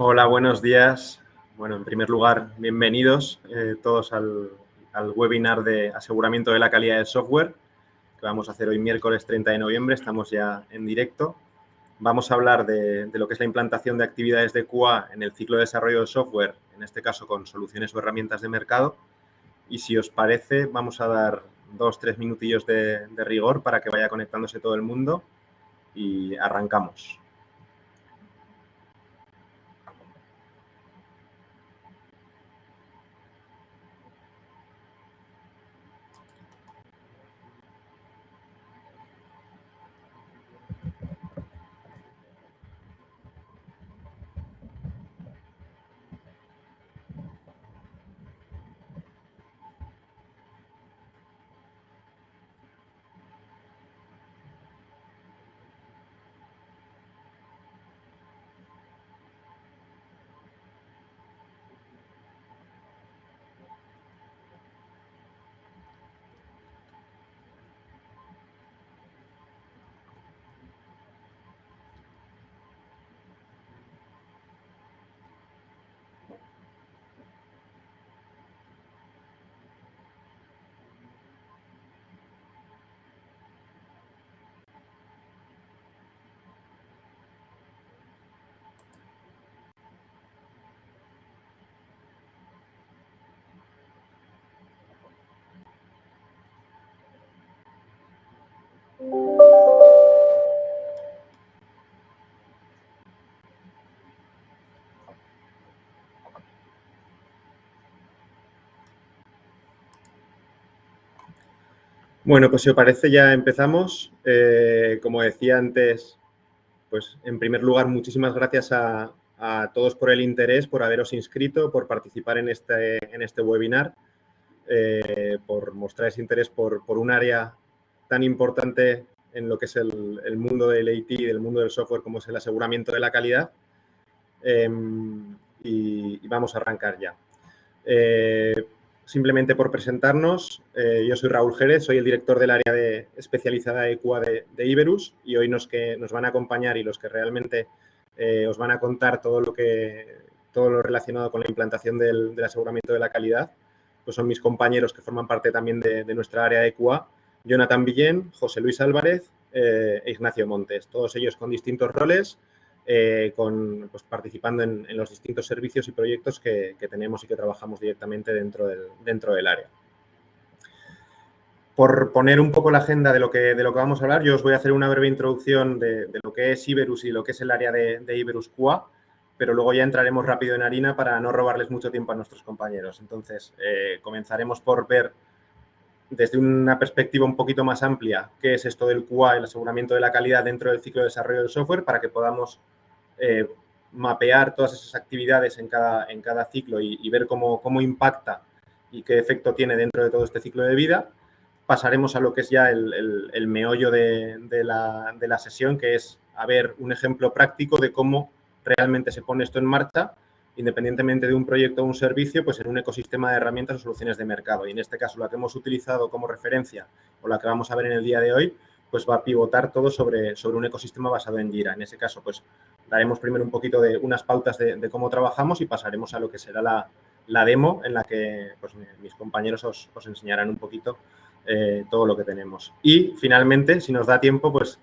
Hola, buenos días. Bueno, en primer lugar, bienvenidos todos al webinar de aseguramiento de la calidad del software que vamos a hacer hoy miércoles 30 de noviembre. Estamos ya en directo. Vamos a hablar de lo que es la implantación de actividades de QA en el ciclo de desarrollo del software, en este caso con soluciones o herramientas de mercado. Y si os parece, vamos a dar 2-3 minutillos de rigor para que vaya conectándose todo el mundo y arrancamos. Bueno, pues si os parece ya empezamos. Como decía antes, pues en primer lugar muchísimas gracias a todos por el interés, por haberos inscrito, por participar en este webinar, por mostrar ese interés por un área tan importante en lo que es el mundo del IT, del mundo del software, como es el aseguramiento de la calidad. Y vamos a arrancar ya. Simplemente por presentarnos, yo soy Raúl Jerez, soy el director del área especializada de QA de Iberus y hoy nos van a acompañar y los que realmente os van a contar todo lo relacionado con la implantación del aseguramiento de la calidad, pues son mis compañeros que forman parte también de nuestra área de QA, Jonathan Villén, José Luis Álvarez e Ignacio Montes, todos ellos con distintos roles, pues, participando en los distintos servicios y proyectos que tenemos y que trabajamos directamente dentro del área. Por poner un poco la agenda de lo que vamos a hablar, yo os voy a hacer una breve introducción de lo que es Iberus y lo que es el área de Iberus QA, pero luego ya entraremos rápido en harina para no robarles mucho tiempo a nuestros compañeros. Entonces, comenzaremos por ver desde una perspectiva un poquito más amplia qué es esto del QA, el aseguramiento de la calidad dentro del ciclo de desarrollo del software, para que podamos mapear todas esas actividades en cada ciclo y ver cómo impacta y qué efecto tiene dentro de todo este ciclo de vida. Pasaremos a lo que es ya el meollo de la sesión, que es a ver un ejemplo práctico de cómo realmente se pone esto en marcha, independientemente de un proyecto o un servicio, pues en un ecosistema de herramientas o soluciones de mercado. Y en este caso, la que hemos utilizado como referencia o la que vamos a ver en el día de hoy, pues va a pivotar todo sobre un ecosistema basado en Jira. En ese caso, pues daremos primero un poquito de unas pautas de cómo trabajamos y pasaremos a lo que será la demo en la que pues, mis compañeros os enseñarán un poquito todo lo que tenemos. Y finalmente, si nos da tiempo, pues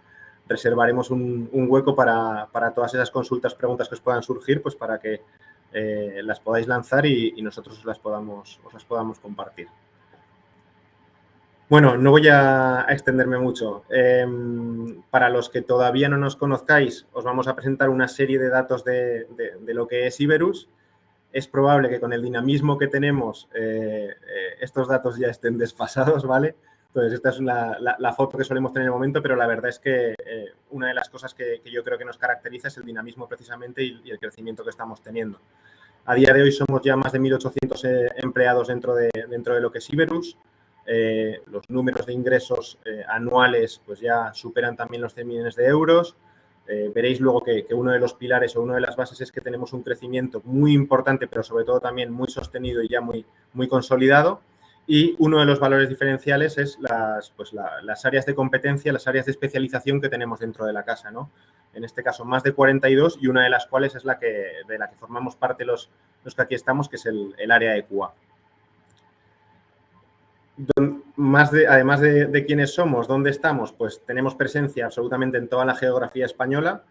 reservaremos un hueco para todas esas consultas, preguntas que os puedan surgir, pues para que las podáis lanzar y nosotros os las podamos compartir. Bueno, no voy a extenderme mucho. Para los que todavía no nos conozcáis, os vamos a presentar una serie de datos de lo que es Iberus. Es probable que con el dinamismo que tenemos estos datos ya estén desfasados, ¿vale? Entonces, esta es la foto que solemos tener en el momento, pero la verdad es que una de las cosas que yo creo que nos caracteriza es el dinamismo precisamente y el crecimiento que estamos teniendo. A día de hoy somos ya más de 1.800 empleados dentro de lo que es Iberus. Los números de ingresos anuales pues ya superan también los 100 millones de euros. Veréis luego que uno de los pilares o una de las bases es que tenemos un crecimiento muy importante, pero sobre todo también muy sostenido y ya muy consolidado. Y uno de los valores diferenciales es las áreas de competencia, las áreas de especialización que tenemos dentro de la casa, ¿no? En este caso, más de 42 y una de las cuales es de la que formamos parte los que aquí estamos, que es el área de QA. Además de quiénes somos, dónde estamos, pues tenemos presencia absolutamente en toda la geografía española.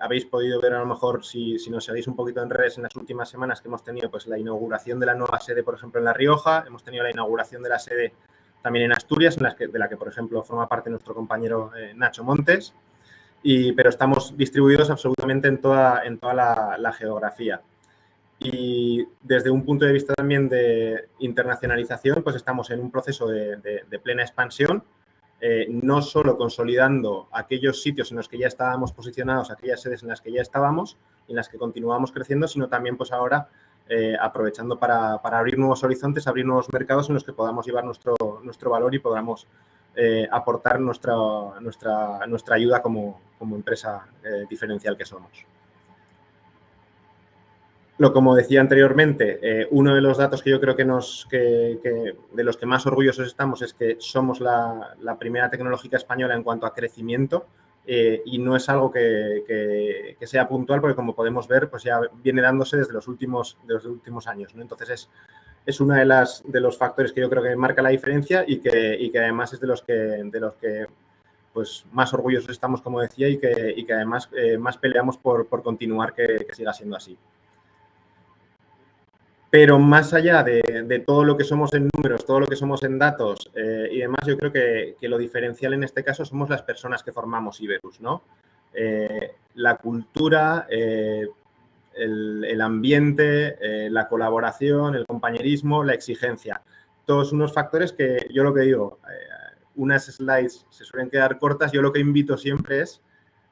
Habéis podido ver a lo mejor, si nos seguís un poquito en redes en las últimas semanas, que hemos tenido pues la inauguración de la nueva sede, por ejemplo, en La Rioja, hemos tenido la inauguración de la sede también en Asturias, de la que, por ejemplo, forma parte nuestro compañero Nacho Montes, pero estamos distribuidos absolutamente en toda la geografía. Y desde un punto de vista también de internacionalización, pues estamos en un proceso de plena expansión, no solo consolidando aquellos sitios en los que ya estábamos posicionados, aquellas sedes en las que ya estábamos y en las que continuamos creciendo, sino también pues ahora aprovechando para abrir nuevos horizontes, abrir nuevos mercados en los que podamos llevar nuestro valor y podamos aportar nuestra ayuda como empresa diferencial que somos. Como decía anteriormente, uno de los datos que yo creo de los que más orgullosos estamos es que somos la primera tecnológica española en cuanto a crecimiento, y no es algo que sea puntual, porque como podemos ver, pues ya viene dándose desde los últimos años, ¿no? Entonces es uno de los factores que yo creo que marca la diferencia y que además es de los que pues más orgullosos estamos, como decía, y que además más peleamos por continuar que siga siendo así. Pero más allá de todo lo que somos en números, todo lo que somos en datos y demás, yo creo que lo diferencial en este caso somos las personas que formamos Iberus, ¿no? La cultura, el ambiente, la colaboración, el compañerismo, la exigencia. Todos unos factores que yo lo que digo, unas slides se suelen quedar cortas, yo lo que invito siempre es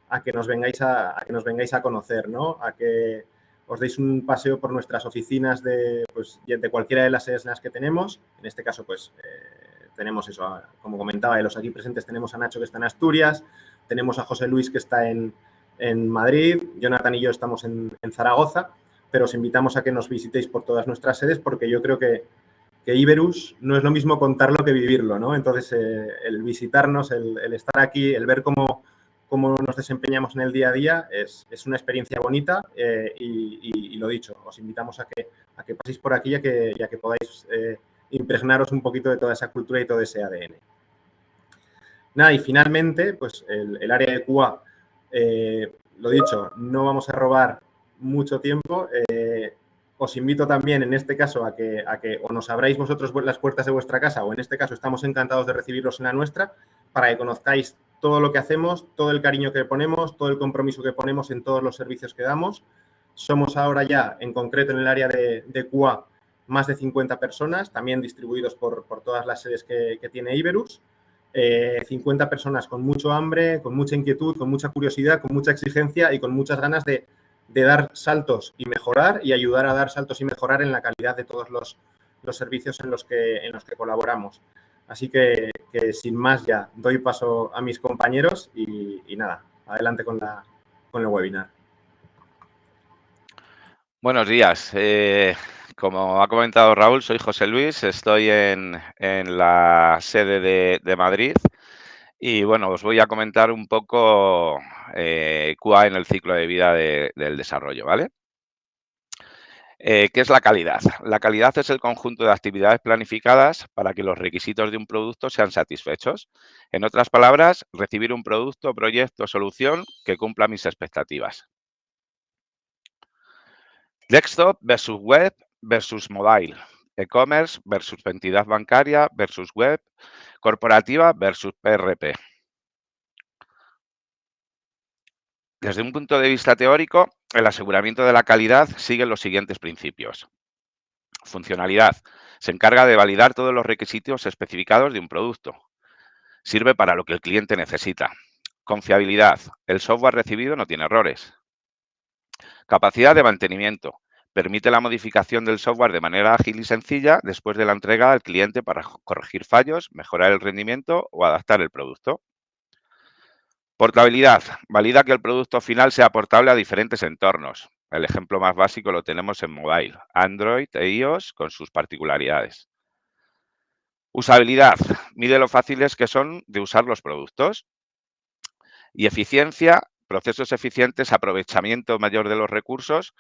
a que nos vengáis a conocer, ¿no? A que os deis un paseo por nuestras oficinas de cualquiera de las sedes en las que tenemos. En este caso, pues, tenemos eso, como comentaba, de los aquí presentes tenemos a Nacho, que está en Asturias, tenemos a José Luis, que está en Madrid, Jonathan y yo estamos en Zaragoza, pero os invitamos a que nos visitéis por todas nuestras sedes, porque yo creo que Iberus no es lo mismo contarlo que vivirlo, ¿no? Entonces, el visitarnos, el estar aquí, el ver cómo nos desempeñamos en el día a día, es una experiencia bonita, y lo dicho, os invitamos a que paséis por aquí y a que podáis impregnaros un poquito de toda esa cultura y todo ese ADN. Nada, y finalmente, pues el área de QA, lo dicho, no vamos a robar mucho tiempo. Os invito también, en este caso, a que o nos abráis vosotros las puertas de vuestra casa, o en este caso estamos encantados de recibirlos en la nuestra, para que conozcáis todo lo que hacemos, todo el cariño que ponemos, todo el compromiso que ponemos en todos los servicios que damos. Somos ahora ya, en concreto en el área de QA, más de 50 personas, también distribuidos por todas las sedes que tiene Iberus. 50 personas con mucho hambre, con mucha inquietud, con mucha curiosidad, con mucha exigencia y con muchas ganas de dar saltos y mejorar, y ayudar a dar saltos y mejorar en la calidad de todos los servicios en los que colaboramos. Así que sin más, ya doy paso a mis compañeros y nada, adelante con el webinar. Buenos días. Como ha comentado Raúl, soy José Luis, estoy en la sede de Madrid y bueno, os voy a comentar un poco QA en el ciclo de vida del desarrollo, ¿vale? ¿Qué es la calidad? La calidad es el conjunto de actividades planificadas para que los requisitos de un producto sean satisfechos. En otras palabras, recibir un producto, proyecto o solución que cumpla mis expectativas. Desktop versus web versus mobile. E-commerce versus entidad bancaria versus web. Corporativa versus PRP. Desde un punto de vista teórico, el aseguramiento de la calidad sigue los siguientes principios. Funcionalidad. Se encarga de validar todos los requisitos especificados de un producto. Sirve para lo que el cliente necesita. Confiabilidad. El software recibido no tiene errores. Capacidad de mantenimiento. Permite la modificación del software de manera ágil y sencilla después de la entrega al cliente para corregir fallos, mejorar el rendimiento o adaptar el producto. Portabilidad. Valida que el producto final sea portable a diferentes entornos. El ejemplo más básico lo tenemos en mobile, Android e iOS con sus particularidades. Usabilidad. Mide lo fáciles que son de usar los productos. Y eficiencia. Procesos eficientes, aprovechamiento mayor de los recursos.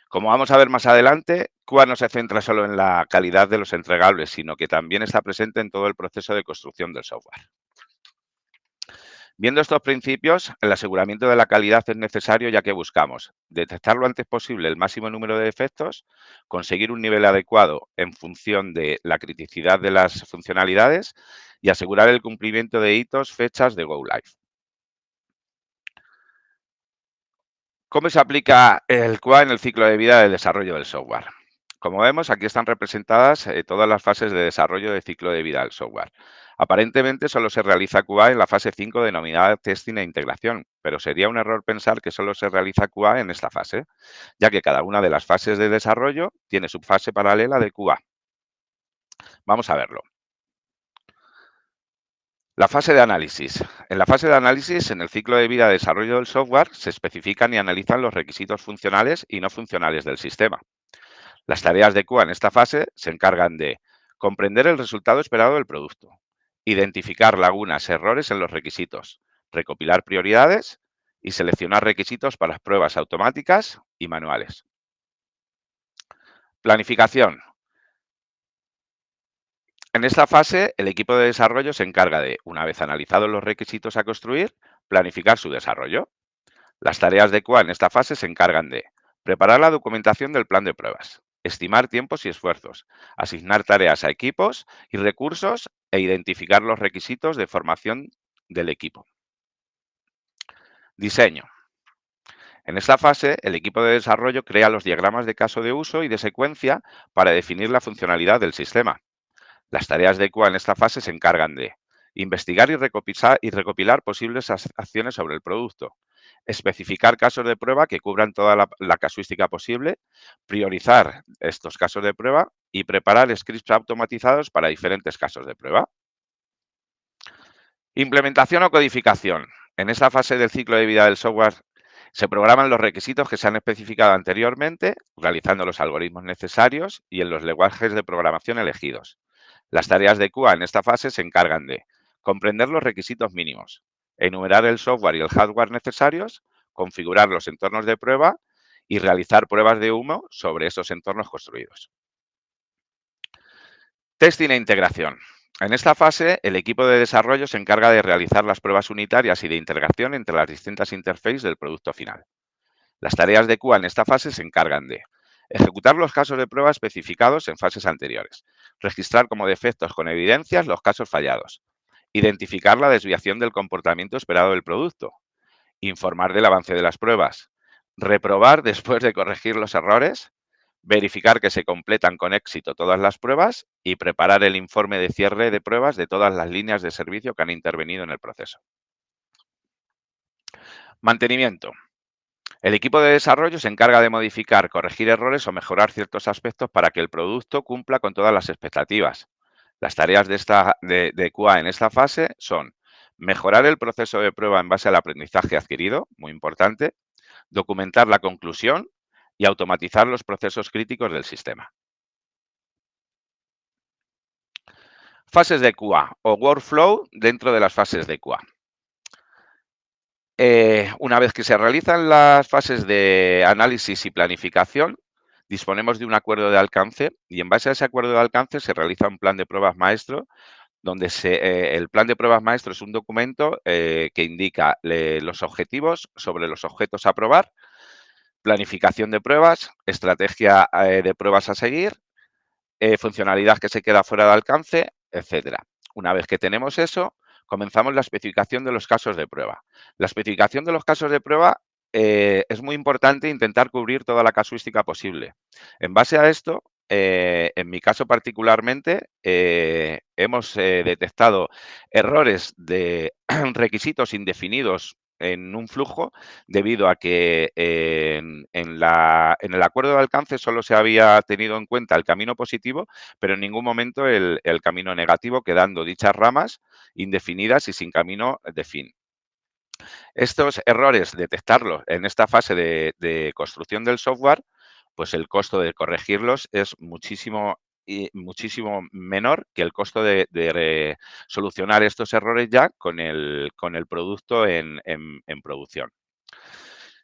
Como vamos a ver más adelante, QA no se centra solo en la calidad de los entregables, sino que también está presente en todo el proceso de construcción del software. Viendo estos principios, el aseguramiento de la calidad es necesario ya que buscamos detectar lo antes posible el máximo número de defectos, conseguir un nivel adecuado en función de la criticidad de las funcionalidades y asegurar el cumplimiento de hitos, fechas de Go Live. ¿Cómo se aplica el QA en el ciclo de vida del desarrollo del software? Como vemos, aquí están representadas todas las fases de desarrollo del ciclo de vida del software. Aparentemente solo se realiza QA en la fase 5 denominada testing e integración, pero sería un error pensar que solo se realiza QA en esta fase, ya que cada una de las fases de desarrollo tiene su fase paralela de QA. Vamos a verlo. La fase de análisis. En la fase de análisis, en el ciclo de vida de desarrollo del software, se especifican y analizan los requisitos funcionales y no funcionales del sistema. Las tareas de QA en esta fase se encargan de comprender el resultado esperado del producto, identificar lagunas, errores en los requisitos, recopilar prioridades y seleccionar requisitos para las pruebas automáticas y manuales. Planificación. En esta fase, el equipo de desarrollo se encarga de, una vez analizados los requisitos a construir, planificar su desarrollo. Las tareas de QA en esta fase se encargan de preparar la documentación del plan de pruebas, estimar tiempos y esfuerzos, asignar tareas a equipos y recursos e identificar los requisitos de formación del equipo. Diseño. En esta fase, el equipo de desarrollo crea los diagramas de caso de uso y de secuencia para definir la funcionalidad del sistema. Las tareas de QA en esta fase se encargan de investigar y recopilar posibles acciones sobre el producto, especificar casos de prueba que cubran toda la casuística posible, priorizar estos casos de prueba y preparar scripts automatizados para diferentes casos de prueba. Implementación o codificación. En esta fase del ciclo de vida del software se programan los requisitos que se han especificado anteriormente, realizando los algoritmos necesarios y en los lenguajes de programación elegidos. Las tareas de QA en esta fase se encargan de comprender los requisitos mínimos, enumerar el software y el hardware necesarios, configurar los entornos de prueba y realizar pruebas de humo sobre esos entornos construidos. Testing e integración. En esta fase, el equipo de desarrollo se encarga de realizar las pruebas unitarias y de integración entre las distintas interfaces del producto final. Las tareas de QA en esta fase se encargan de ejecutar los casos de prueba especificados en fases anteriores, registrar como defectos con evidencias los casos fallados, identificar la desviación del comportamiento esperado del producto, informar del avance de las pruebas, reprobar después de corregir los errores, verificar que se completan con éxito todas las pruebas y preparar el informe de cierre de pruebas de todas las líneas de servicio que han intervenido en el proceso. Mantenimiento. El equipo de desarrollo se encarga de modificar, corregir errores o mejorar ciertos aspectos para que el producto cumpla con todas las expectativas. Las tareas de QA en esta fase son mejorar el proceso de prueba en base al aprendizaje adquirido, muy importante, documentar la conclusión y automatizar los procesos críticos del sistema. Fases de QA o workflow dentro de las fases de QA. Una vez que se realizan las fases de análisis y planificación, disponemos de un acuerdo de alcance y en base a ese acuerdo de alcance se realiza un plan de pruebas maestro donde el plan de pruebas maestro es un documento que indica los objetivos sobre los objetos a probar, planificación de pruebas, estrategia de pruebas a seguir, funcionalidad que se queda fuera de alcance, etcétera. Una vez que tenemos eso, comenzamos la especificación de los casos de prueba. La especificación de los casos de prueba es muy importante intentar cubrir toda la casuística posible. En base a esto, en mi caso particularmente, hemos detectado errores de requisitos indefinidos en un flujo debido a que en el acuerdo de alcance solo se había tenido en cuenta el camino positivo, pero en ningún momento el camino negativo, quedando dichas ramas indefinidas y sin camino de fin. Estos errores, detectarlos en esta fase de construcción del software, pues el costo de corregirlos es muchísimo muchísimo menor que el costo de solucionar estos errores ya con el producto en producción.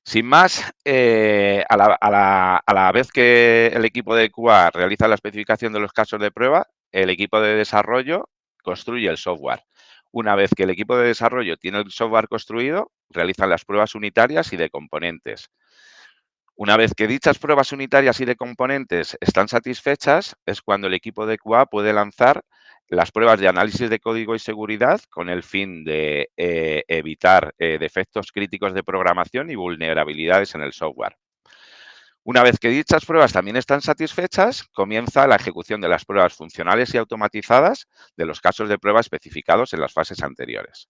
Sin más, a la vez que el equipo de QA realiza la especificación de los casos de prueba, el equipo de desarrollo construye el software. Una vez que el equipo de desarrollo tiene el software construido, realizan las pruebas unitarias y de componentes. Una vez que dichas pruebas unitarias y de componentes están satisfechas, es cuando el equipo de QA puede lanzar las pruebas de análisis de código y seguridad con el fin de evitar defectos críticos de programación y vulnerabilidades en el software. Una vez que dichas pruebas también están satisfechas, comienza la ejecución de las pruebas funcionales y automatizadas de los casos de prueba especificados en las fases anteriores.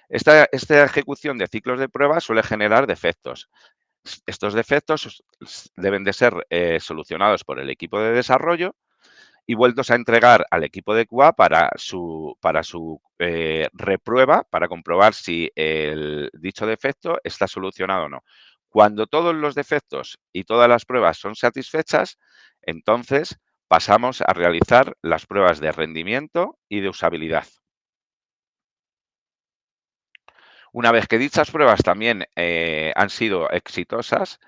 Esta ejecución de ciclos de prueba suele generar defectos. Estos defectos deben de ser solucionados por el equipo de desarrollo y vueltos a entregar al equipo de QA para su reprueba, para comprobar si el dicho defecto está solucionado o no. Cuando todos los defectos y todas las pruebas son satisfechas, entonces pasamos a realizar las pruebas de rendimiento y de usabilidad. Una vez que dichas pruebas también han sido exitosas,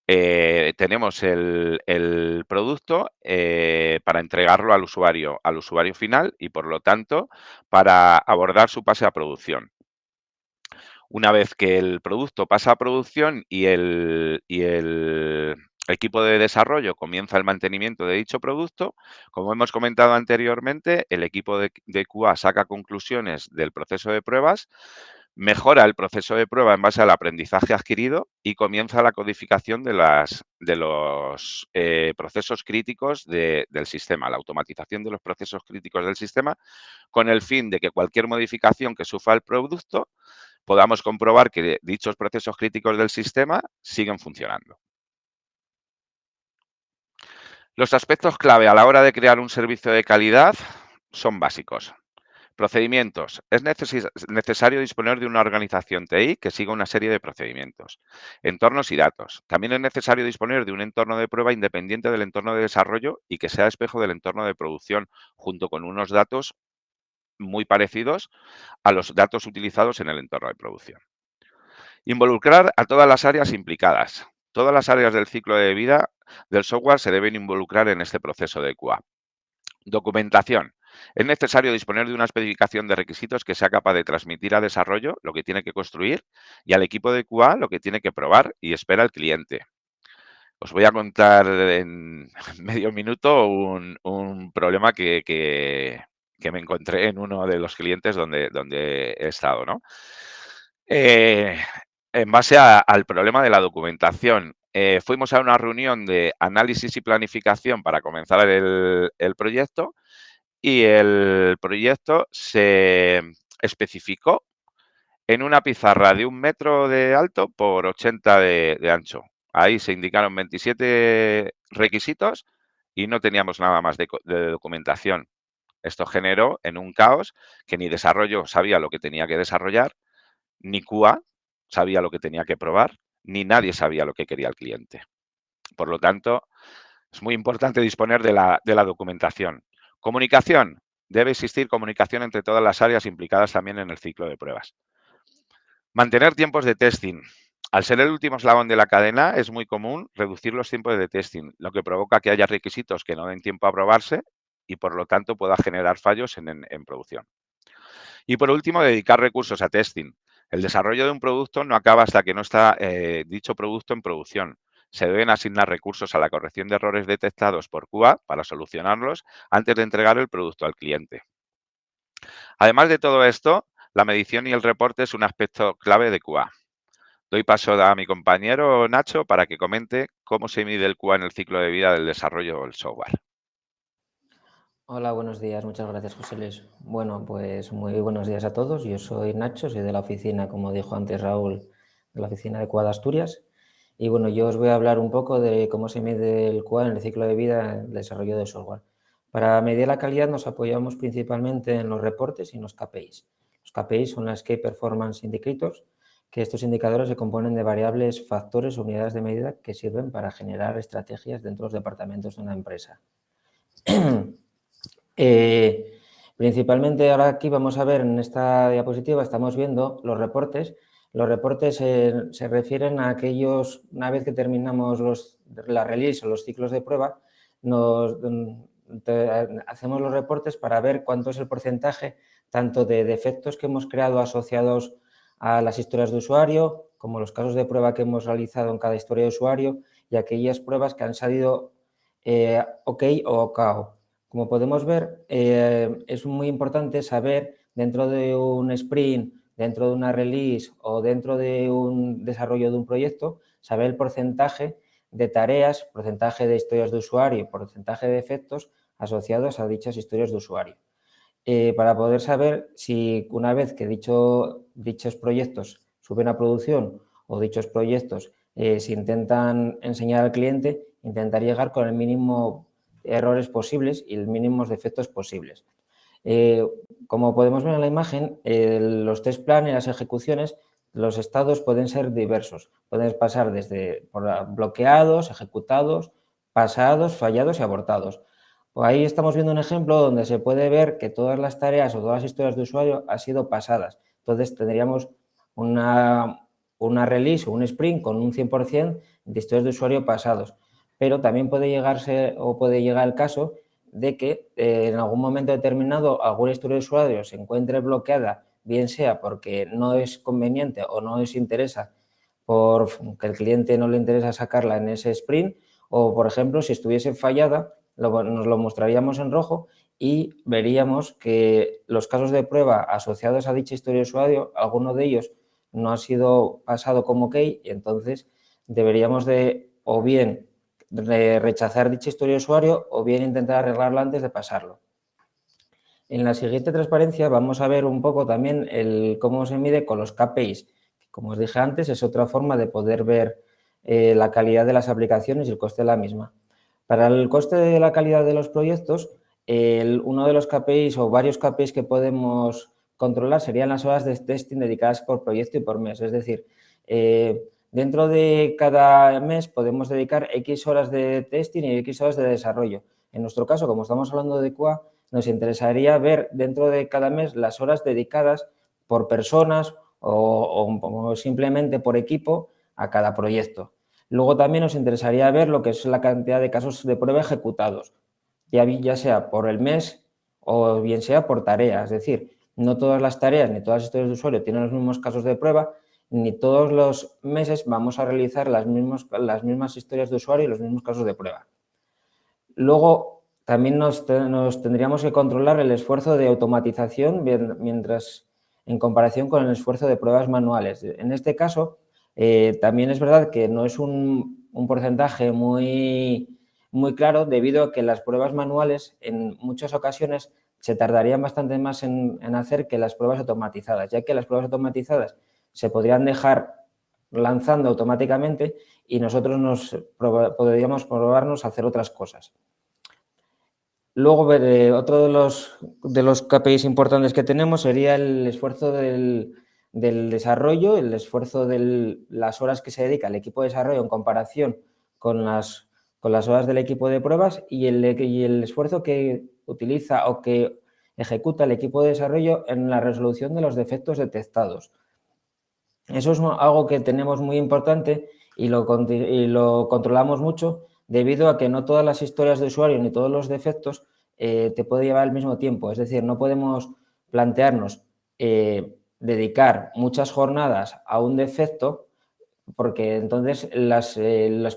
tenemos el producto para entregarlo al usuario final y, por lo tanto, para abordar su pase a producción. Una vez que el producto pasa a producción y el equipo de desarrollo comienza el mantenimiento de dicho producto, como hemos comentado anteriormente, el equipo de QA saca conclusiones del proceso de pruebas, mejora el proceso de prueba en base al aprendizaje adquirido y comienza la codificación de los procesos críticos del sistema, la automatización de los procesos críticos del sistema, con el fin de que cualquier modificación que sufra el producto podamos comprobar que dichos procesos críticos del sistema siguen funcionando. Los aspectos clave a la hora de crear un servicio de calidad son básicos. Procedimientos. Es necesario disponer de una organización TI que siga una serie de procedimientos. Entornos y datos. También es necesario disponer de un entorno de prueba independiente del entorno de desarrollo y que sea espejo del entorno de producción, junto con unos datos muy parecidos a los datos utilizados en el entorno de producción. Involucrar a todas las áreas implicadas. Todas las áreas del ciclo de vida del software se deben involucrar en este proceso de QA. Documentación. Es necesario disponer de una especificación de requisitos que sea capaz de transmitir a desarrollo lo que tiene que construir y al equipo de QA lo que tiene que probar y espera el cliente. Os voy a contar en medio minuto un problema que me encontré en uno de los clientes donde he estado, ¿no? En base al problema de la documentación, fuimos a una reunión de análisis y planificación para comenzar el proyecto y el proyecto se especificó en una pizarra de 1 metro de alto por 80 de ancho. Ahí se indicaron 27 requisitos y no teníamos nada más de documentación. Esto generó en un caos que ni desarrollo sabía lo que tenía que desarrollar, ni QA sabía lo que tenía que probar, ni nadie sabía lo que quería el cliente. Por lo tanto, es muy importante disponer de la documentación. Comunicación. Debe existir comunicación entre todas las áreas implicadas también en el ciclo de pruebas. Mantener tiempos de testing. Al ser el último eslabón de la cadena, es muy común reducir los tiempos de testing, lo que provoca que haya requisitos que no den tiempo a probarse y, por lo tanto, pueda generar fallos en producción. Y, por último, dedicar recursos a testing. El desarrollo de un producto no acaba hasta que no está dicho producto en producción. Se deben asignar recursos a la corrección de errores detectados por QA para solucionarlos antes de entregar el producto al cliente. Además de todo esto, la medición y el reporte es un aspecto clave de QA. Doy paso a mi compañero Nacho para que comente cómo se mide el QA en el ciclo de vida del desarrollo del software. Hola, buenos días. Muchas gracias, José Luis. Bueno, pues muy buenos días a todos. Yo soy Nacho, soy de la oficina, como dijo antes Raúl, de la oficina de QA de Asturias. Y bueno, yo os voy a hablar un poco de cómo se mide el QA en el ciclo de vida del desarrollo de software. Para medir la calidad nos apoyamos principalmente en los reportes y en los KPIs. Los KPIs son las Key Performance Indicators, que estos indicadores se componen de variables, factores o unidades de medida que sirven para generar estrategias dentro de los departamentos de una empresa. Principalmente ahora aquí vamos a ver en esta diapositiva, estamos viendo los reportes. Los reportes se refieren a aquellos, una vez que terminamos la release o los ciclos de prueba, hacemos los reportes para ver cuánto es el porcentaje tanto de defectos que hemos creado asociados a las historias de usuario, como los casos de prueba que hemos realizado en cada historia de usuario y aquellas pruebas que han salido OK o KO. Como podemos ver, es muy importante saber dentro de un sprint, dentro de una release o dentro de un desarrollo de un proyecto, saber el porcentaje de tareas, porcentaje de historias de usuario, porcentaje de defectos asociados a dichas historias de usuario. Para poder saber si una vez que dichos proyectos suben a producción o dichos proyectos se intentan enseñar al cliente, intentar llegar con el mínimo errores posibles y los mínimos defectos posibles. Como podemos ver en la imagen, los test plan y las ejecuciones, los estados pueden ser diversos. Pueden pasar desde bloqueados, ejecutados, pasados, fallados y abortados. Ahí estamos viendo un ejemplo donde se puede ver que todas las tareas o todas las historias de usuario han sido pasadas. Entonces, tendríamos una release o un sprint con un 100% de historias de usuario pasados. Pero también puede llegar el caso de que en algún momento determinado alguna historia de usuario se encuentre bloqueada, bien sea porque no es conveniente o no les interesa, porque el cliente no le interesa sacarla en ese sprint, o, por ejemplo, si estuviese fallada, nos lo mostraríamos en rojo y veríamos que los casos de prueba asociados a dicha historia de usuario, alguno de ellos no ha sido pasado como OK, y entonces deberíamos de o bien rechazar dicha historia de usuario o bien intentar arreglarlo antes de pasarlo. En la siguiente transparencia vamos a ver un poco también cómo se mide con los KPIs. Como os dije antes, es otra forma de poder ver la calidad de las aplicaciones y el coste de la misma. Para el coste de la calidad de los proyectos, uno de los KPIs o varios KPIs que podemos controlar serían las horas de testing dedicadas por proyecto y por mes. Es decir, dentro de cada mes podemos dedicar X horas de testing y X horas de desarrollo. En nuestro caso, como estamos hablando de QA, nos interesaría ver dentro de cada mes las horas dedicadas por personas o simplemente por equipo a cada proyecto. Luego también nos interesaría ver lo que es la cantidad de casos de prueba ejecutados, ya sea por el mes o bien sea por tarea. Es decir, no todas las tareas ni todas las historias de usuario tienen los mismos casos de prueba, ni todos los meses vamos a realizar las mismas historias de usuario y los mismos casos de prueba. Luego, también nos tendríamos que controlar el esfuerzo de automatización en comparación con el esfuerzo de pruebas manuales. En este caso, también es verdad que no es un porcentaje muy claro, debido a que las pruebas manuales en muchas ocasiones se tardarían bastante más en hacer que las pruebas automatizadas, ya que las pruebas automatizadas se podrían dejar lanzando automáticamente y nosotros podríamos probarnos a hacer otras cosas. Luego, otro de los KPIs importantes que tenemos sería el esfuerzo del desarrollo, el esfuerzo de las horas que se dedica el equipo de desarrollo en comparación con las horas del equipo de pruebas y el esfuerzo que utiliza o que ejecuta el equipo de desarrollo en la resolución de los defectos detectados. Eso es algo que tenemos muy importante y lo controlamos mucho debido a que no todas las historias de usuario ni todos los defectos te puede llevar al mismo tiempo. Es decir, no podemos plantearnos dedicar muchas jornadas a un defecto porque entonces las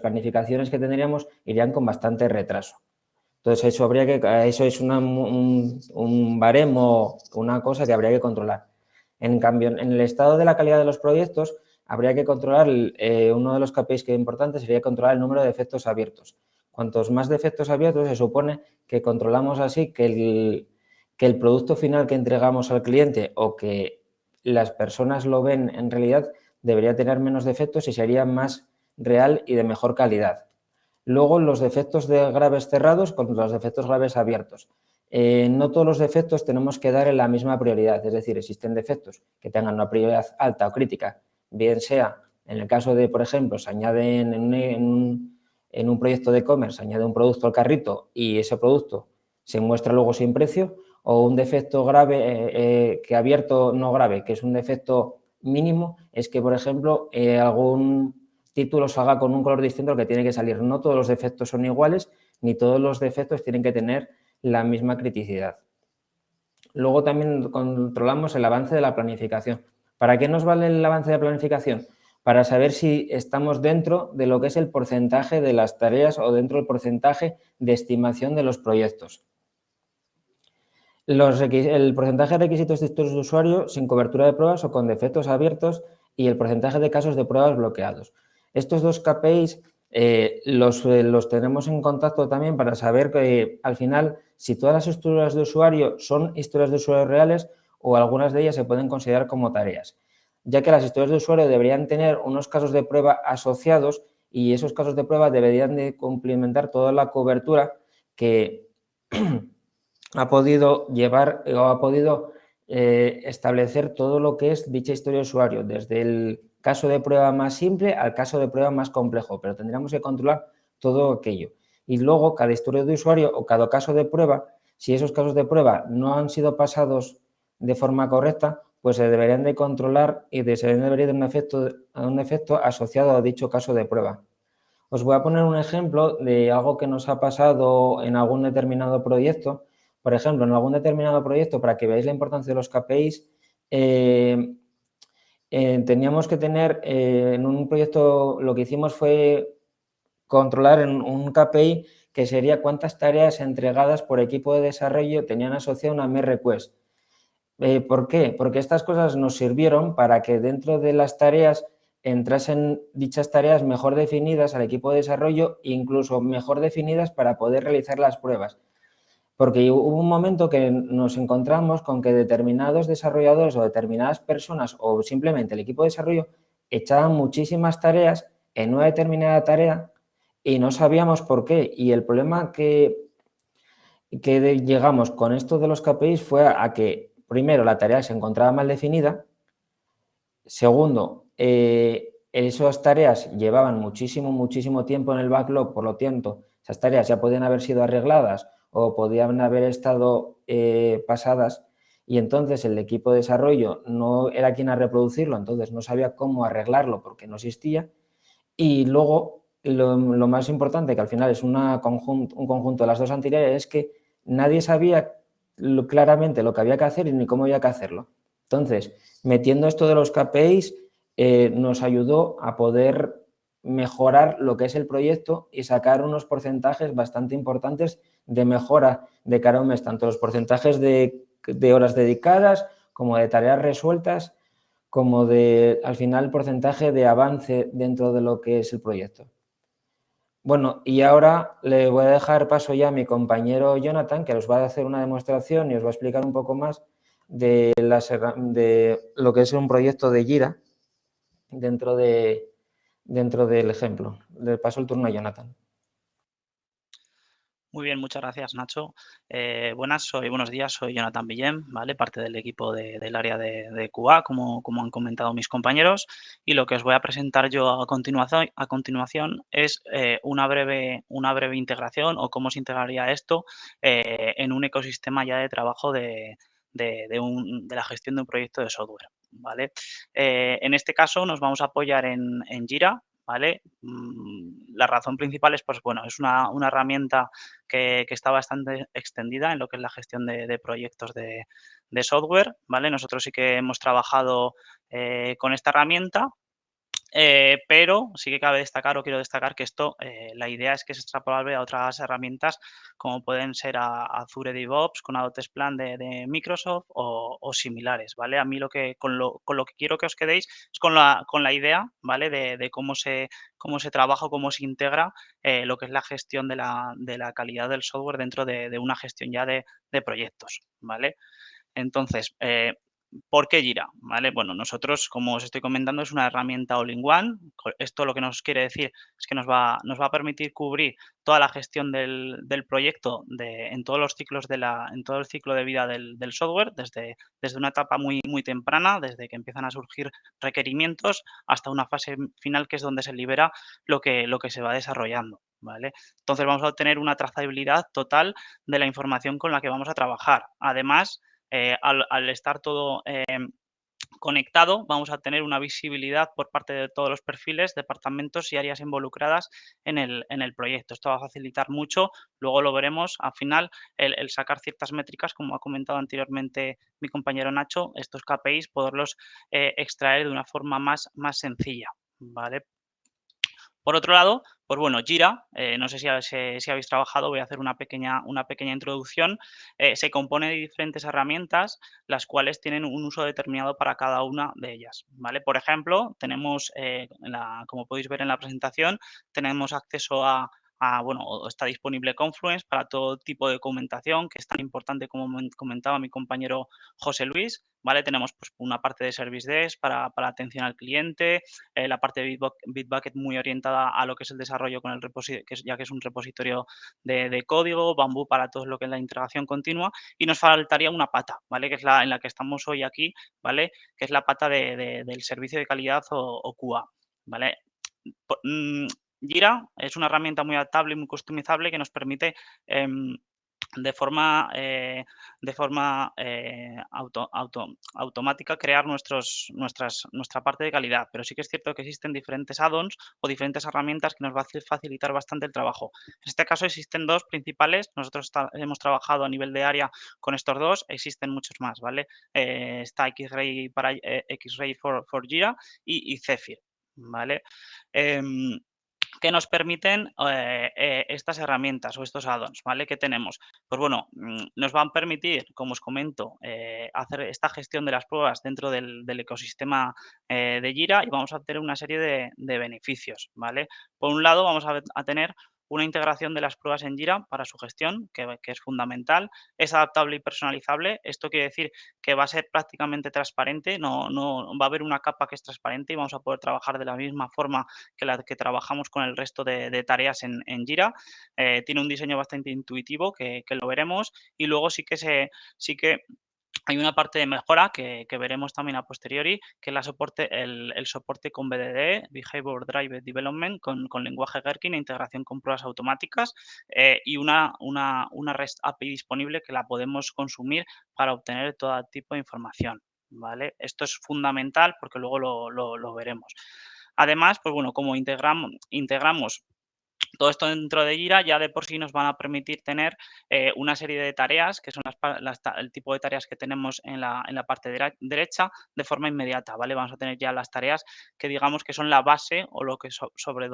planificaciones que tendríamos irían con bastante retraso. Entonces, eso es un baremo, una cosa que habría que controlar. En cambio, en el estado de la calidad de los proyectos, habría que controlar, uno de los KPIs que es importante sería controlar el número de defectos abiertos. Cuantos más defectos abiertos, se supone que controlamos así que el producto final que entregamos al cliente o que las personas lo ven en realidad debería tener menos defectos y sería más real y de mejor calidad. Luego, los defectos graves cerrados contra los defectos graves abiertos. No todos los defectos tenemos que dar en la misma prioridad, es decir, existen defectos que tengan una prioridad alta o crítica, bien sea en el caso de, por ejemplo, se añaden en un proyecto de e-commerce añade un producto al carrito y ese producto se muestra luego sin precio, o un defecto grave que abierto no grave, que es un defecto mínimo, es que, por ejemplo, algún título salga con un color distinto al que tiene que salir. No todos los defectos son iguales, ni todos los defectos tienen que tener la misma criticidad. Luego también controlamos el avance de la planificación. ¿Para qué nos vale el avance de planificación? Para saber si estamos dentro de lo que es el porcentaje de las tareas o dentro del porcentaje de estimación de los proyectos. El porcentaje de requisitos de historias de usuario sin cobertura de pruebas o con defectos abiertos y el porcentaje de casos de pruebas bloqueados. Estos dos KPIs los tenemos en contacto también para saber que al final si todas las historias de usuario son historias de usuario reales o algunas de ellas se pueden considerar como tareas, ya que las historias de usuario deberían tener unos casos de prueba asociados y esos casos de prueba deberían de complementar toda la cobertura que ha podido llevar o ha podido establecer todo lo que es dicha historia de usuario, desde el caso de prueba más simple al caso de prueba más complejo, pero tendríamos que controlar todo aquello. Y luego, cada historia de usuario o cada caso de prueba, si esos casos de prueba no han sido pasados de forma correcta, pues se deberían de controlar y se debería de un efecto asociado a dicho caso de prueba. Os voy a poner un ejemplo de algo que nos ha pasado en algún determinado proyecto. Por ejemplo, en algún determinado proyecto, para que veáis la importancia de los KPIs, teníamos que tener en un proyecto, lo que hicimos fue controlar en un KPI que sería cuántas tareas entregadas por equipo de desarrollo tenían asociado una merge request. ¿Por qué? Porque estas cosas nos sirvieron para que dentro de las tareas entrasen dichas tareas mejor definidas al equipo de desarrollo e incluso mejor definidas para poder realizar las pruebas. Porque hubo un momento que nos encontramos con que determinados desarrolladores o determinadas personas o simplemente el equipo de desarrollo echaban muchísimas tareas en una determinada tarea y no sabíamos por qué. Y el problema que llegamos con esto de los KPIs fue a que, primero, la tarea se encontraba mal definida. Segundo, esas tareas llevaban muchísimo tiempo en el backlog, por lo tanto, esas tareas ya podían haber sido arregladas o podían haber estado pasadas y entonces el equipo de desarrollo no era quien a reproducirlo, entonces no sabía cómo arreglarlo porque no existía. Y luego, lo más importante, que al final es un conjunto de las dos anteriores, es que nadie sabía claramente lo que había que hacer y ni cómo había que hacerlo. Entonces, metiendo esto de los KPIs nos ayudó a poder mejorar lo que es el proyecto y sacar unos porcentajes bastante importantes de mejora de cara a un mes, tanto los porcentajes de horas dedicadas como de tareas resueltas, como de, al final, el porcentaje de avance dentro de lo que es el proyecto. Bueno, y ahora le voy a dejar paso ya a mi compañero Jonathan, que os va a hacer una demostración y os va a explicar un poco más de lo que es un proyecto de Jira dentro del ejemplo. Le paso el turno a Jonathan. Muy bien, muchas gracias, Nacho. Buenos días, soy Jonathan Villem, ¿vale? Parte del equipo del área de QA, como han comentado mis compañeros, y lo que os voy a presentar yo a continuación es una breve integración o cómo se integraría esto en un ecosistema ya de trabajo de la gestión de un proyecto de software, ¿vale? En este caso nos vamos a apoyar en Jira, ¿vale? La razón principal es, pues bueno, es una herramienta que está bastante extendida en lo que es la gestión de proyectos de software, ¿vale? Nosotros sí que hemos trabajado con esta herramienta, pero sí que cabe destacar o quiero destacar que esto, la idea es que es extrapolable a otras herramientas como pueden ser a Azure DevOps con Adobe Plan de Microsoft o similares, ¿vale? A mí con lo que quiero que os quedéis es con la idea, ¿vale? De cómo se trabaja o cómo se integra lo que es la gestión de la calidad del software dentro de una gestión ya de proyectos, ¿vale? Entonces, ¿por qué Jira? ¿Vale? Bueno, nosotros, como os estoy comentando, es una herramienta all-in-one. Esto lo que nos quiere decir es que nos va a permitir cubrir toda la gestión del proyecto en todos los ciclos en todo el ciclo de vida del software, desde una etapa muy temprana, desde que empiezan a surgir requerimientos, hasta una fase final que es donde se libera lo que se va desarrollando, ¿vale? Entonces vamos a obtener una trazabilidad total de la información con la que vamos a trabajar. Además, al estar todo conectado, vamos a tener una visibilidad por parte de todos los perfiles, departamentos y áreas involucradas en el proyecto. Esto va a facilitar mucho, luego lo veremos al final, el sacar ciertas métricas, como ha comentado anteriormente mi compañero Nacho, estos KPIs, poderlos extraer de una forma más sencilla, ¿vale? Por otro lado, pues bueno, Jira, no sé si habéis trabajado, voy a hacer una pequeña introducción. Se compone de diferentes herramientas, las cuales tienen un uso determinado para cada una de ellas, ¿vale? Por ejemplo, tenemos, como podéis ver en la presentación, tenemos acceso bueno, o está disponible Confluence para todo tipo de documentación, que es tan importante como comentaba mi compañero José Luis, ¿vale? Tenemos pues una parte de Service Desk para atención al cliente, la parte de Bitbucket muy orientada a lo que es el desarrollo con el repositorio, ya que es un repositorio de código, Bamboo para todo lo que es la integración continua, y nos faltaría una pata, ¿vale? Que es la en la que estamos hoy aquí, ¿vale? Que es la pata del servicio de calidad o QA, ¿vale? Jira es una herramienta muy adaptable y muy customizable que nos permite de forma, automática crear nuestra parte de calidad, pero sí que es cierto que existen diferentes add-ons o diferentes herramientas que nos va a facilitar bastante el trabajo. En este caso existen dos principales, nosotros hemos trabajado a nivel de área con estos dos, existen muchos más, ¿vale? Está Xray Xray for Jira y Zephyr, ¿vale? Que nos permiten estas herramientas o estos add-ons, ¿vale? ¿Qué tenemos? Pues bueno, nos van a permitir, como os comento, hacer esta gestión de las pruebas dentro del ecosistema de Jira y vamos a tener una serie de beneficios, ¿vale? Por un lado, vamos a tener una integración de las pruebas en Jira para su gestión, que es fundamental, es adaptable y personalizable. Esto quiere decir que va a ser prácticamente transparente, no va a haber una capa que es transparente y vamos a poder trabajar de la misma forma que la que trabajamos con el resto de tareas en Jira. Tiene un diseño bastante intuitivo que lo veremos y luego sí que hay una parte de mejora que veremos también a posteriori, que es el soporte con BDD, Behavior Driven Development, con lenguaje Gherkin e integración con pruebas automáticas y una REST API disponible que la podemos consumir para obtener todo tipo de información, ¿vale? Esto es fundamental porque luego lo veremos. Además, pues bueno, como integramos todo esto dentro de Jira, ya de por sí nos van a permitir tener una serie de tareas, que son el tipo de tareas que tenemos en la parte derecha, de forma inmediata, ¿vale? Vamos a tener ya las tareas que digamos que son la base o lo que sobre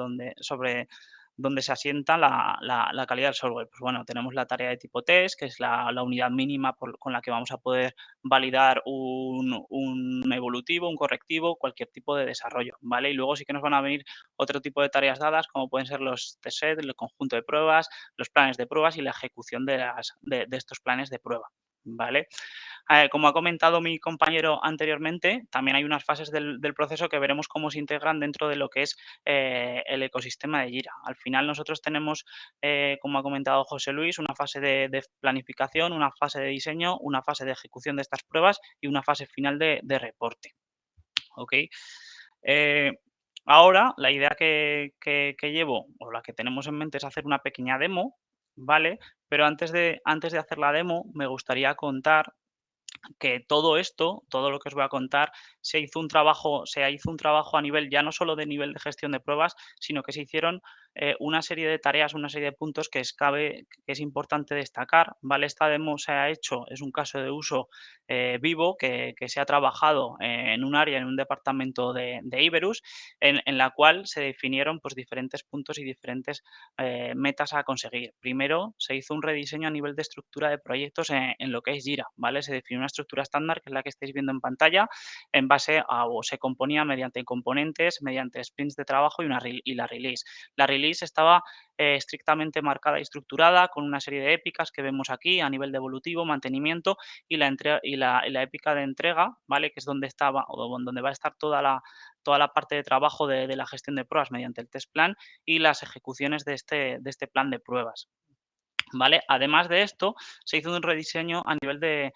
donde se asienta la calidad del software. Pues bueno, tenemos la tarea de tipo test, que es la unidad mínima con la que vamos a poder validar un evolutivo, un correctivo, cualquier tipo de desarrollo, ¿vale? Y luego sí que nos van a venir otro tipo de tareas dadas, como pueden ser los test set, el conjunto de pruebas, los planes de pruebas y la ejecución de estos planes de prueba, ¿vale? Como ha comentado mi compañero anteriormente, también hay unas fases del proceso que veremos cómo se integran dentro de lo que es el ecosistema de Jira. Al final nosotros tenemos, como ha comentado José Luis, una fase de planificación, una fase de diseño, una fase de ejecución de estas pruebas y una fase final de reporte. ¿Ok? Eh, Ahora, la idea que llevo o la que tenemos en mente es hacer una pequeña demo, ¿vale? Pero antes de hacer la demo, me gustaría contar que todo esto, todo lo que os voy a contar, se hizo un trabajo a nivel, ya no solo de nivel de gestión de pruebas, sino que se hicieron una serie de tareas, una serie de puntos que es importante destacar, ¿vale? Esta demo se ha hecho, es un caso de uso vivo que se ha trabajado en un área, en un departamento de Iberus, en la cual se definieron pues diferentes puntos y diferentes metas a conseguir. Primero, se hizo un rediseño a nivel de estructura de proyectos en lo que es Jira, ¿vale? Se definió una estructura estándar, que es la que estáis viendo en pantalla, en base o se componía mediante componentes, mediante sprints de trabajo y la release. La release estaba estrictamente marcada y estructurada con una serie de épicas que vemos aquí a nivel de evolutivo, mantenimiento y la épica de entrega, ¿vale? Que es donde estaba o donde va a estar toda la parte de trabajo de la gestión de pruebas mediante el test plan y las ejecuciones de este plan de pruebas, ¿vale? Además de esto, se hizo un rediseño a nivel de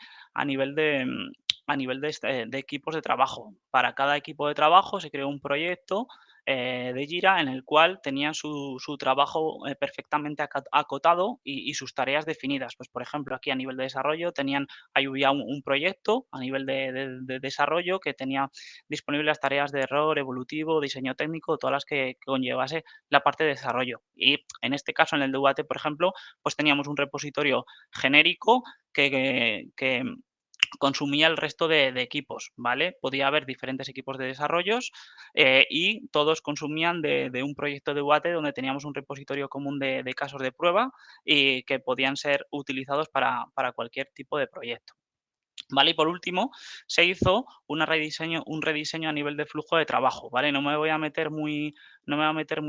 equipos de trabajo. Para cada equipo de trabajo se creó un proyecto de Jira en el cual tenían su trabajo perfectamente acotado y sus tareas definidas. Pues, por ejemplo, aquí a nivel de desarrollo había un proyecto a nivel de desarrollo que tenía disponibles las tareas de error, evolutivo, diseño técnico, todas las que conllevase la parte de desarrollo. Y en este caso, en el de UAT, por ejemplo, pues teníamos un repositorio genérico que consumía el resto de equipos, ¿vale? Podía haber diferentes equipos de desarrollos y todos consumían de un proyecto de UAT donde teníamos un repositorio común de casos de prueba y que podían ser utilizados para cualquier tipo de proyecto. ¿Vale? Y por último, se hizo un rediseño a nivel de flujo de trabajo, ¿vale? No me voy a meter muy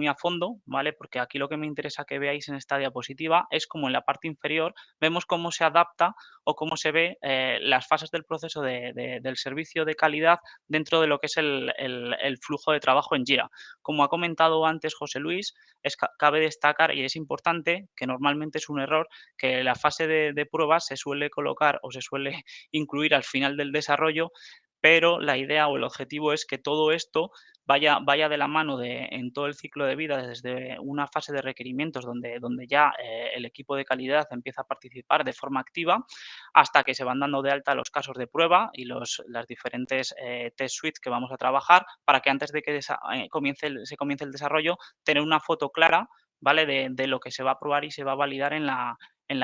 a fondo, ¿vale? Porque aquí lo que me interesa que veáis en esta diapositiva es como en la parte inferior vemos cómo se adapta o cómo se ve las fases del proceso del servicio de calidad dentro de lo que es el flujo de trabajo en Jira. Como ha comentado antes José Luis, cabe destacar, y es importante, que normalmente es un error, que la fase de pruebas se suele colocar o se suele incluir al final del desarrollo, pero la idea o el objetivo es que todo esto vaya de la mano en todo el ciclo de vida, desde una fase de requerimientos donde ya el equipo de calidad empieza a participar de forma activa, hasta que se van dando de alta los casos de prueba y las diferentes test suites que vamos a trabajar, para que antes de que se comience el desarrollo, tener una foto clara, ¿vale? De lo que se va a probar y se va a validar en la